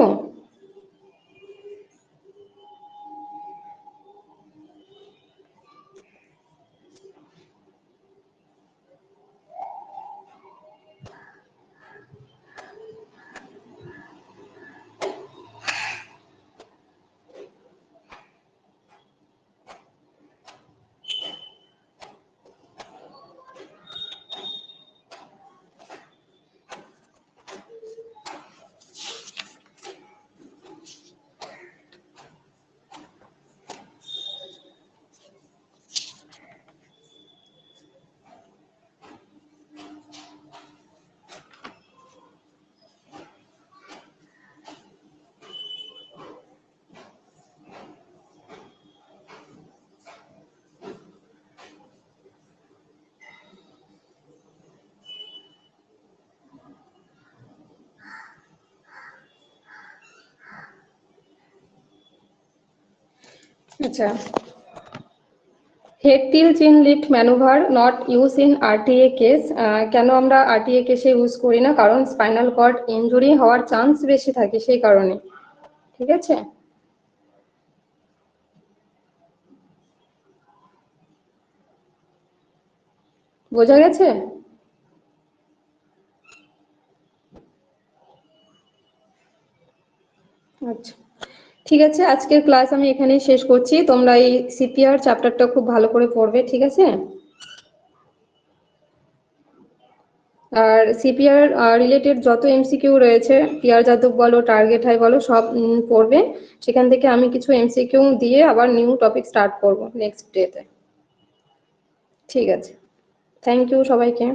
A: আচ্ছা, head tilt chin lift manoeuvre not use in RTA case. কেন আমরা আরটিএ কেসে ইউজ করি না? কারণ স্পাইনাল কর্ড ইনজুরি হওয়ার চান্স বেশি থাকে সেই কারণে। ঠিক আছে, বোঝা গেছে? আচ্ছা, ঠিক আছে, আজকের ক্লাস আমি এখানেই শেষ করছি। তোমরা এই সিপিআর চ্যাপ্টারটা খুব ভালো করে পড়বে, ঠিক আছে? আর সিপিআর রিলেটেড যত এমসিকিউ রয়েছে, পিআর যাদব বলো, টার্গেট হাই বলো, সব পড়বে। সেখান থেকে আমি কিছু এমসিকিউ দিয়ে আবার নিউ টপিক স্টার্ট করব নেক্সট ডেতে। ঠিক আছে, থ্যাংক ইউ সবাইকে।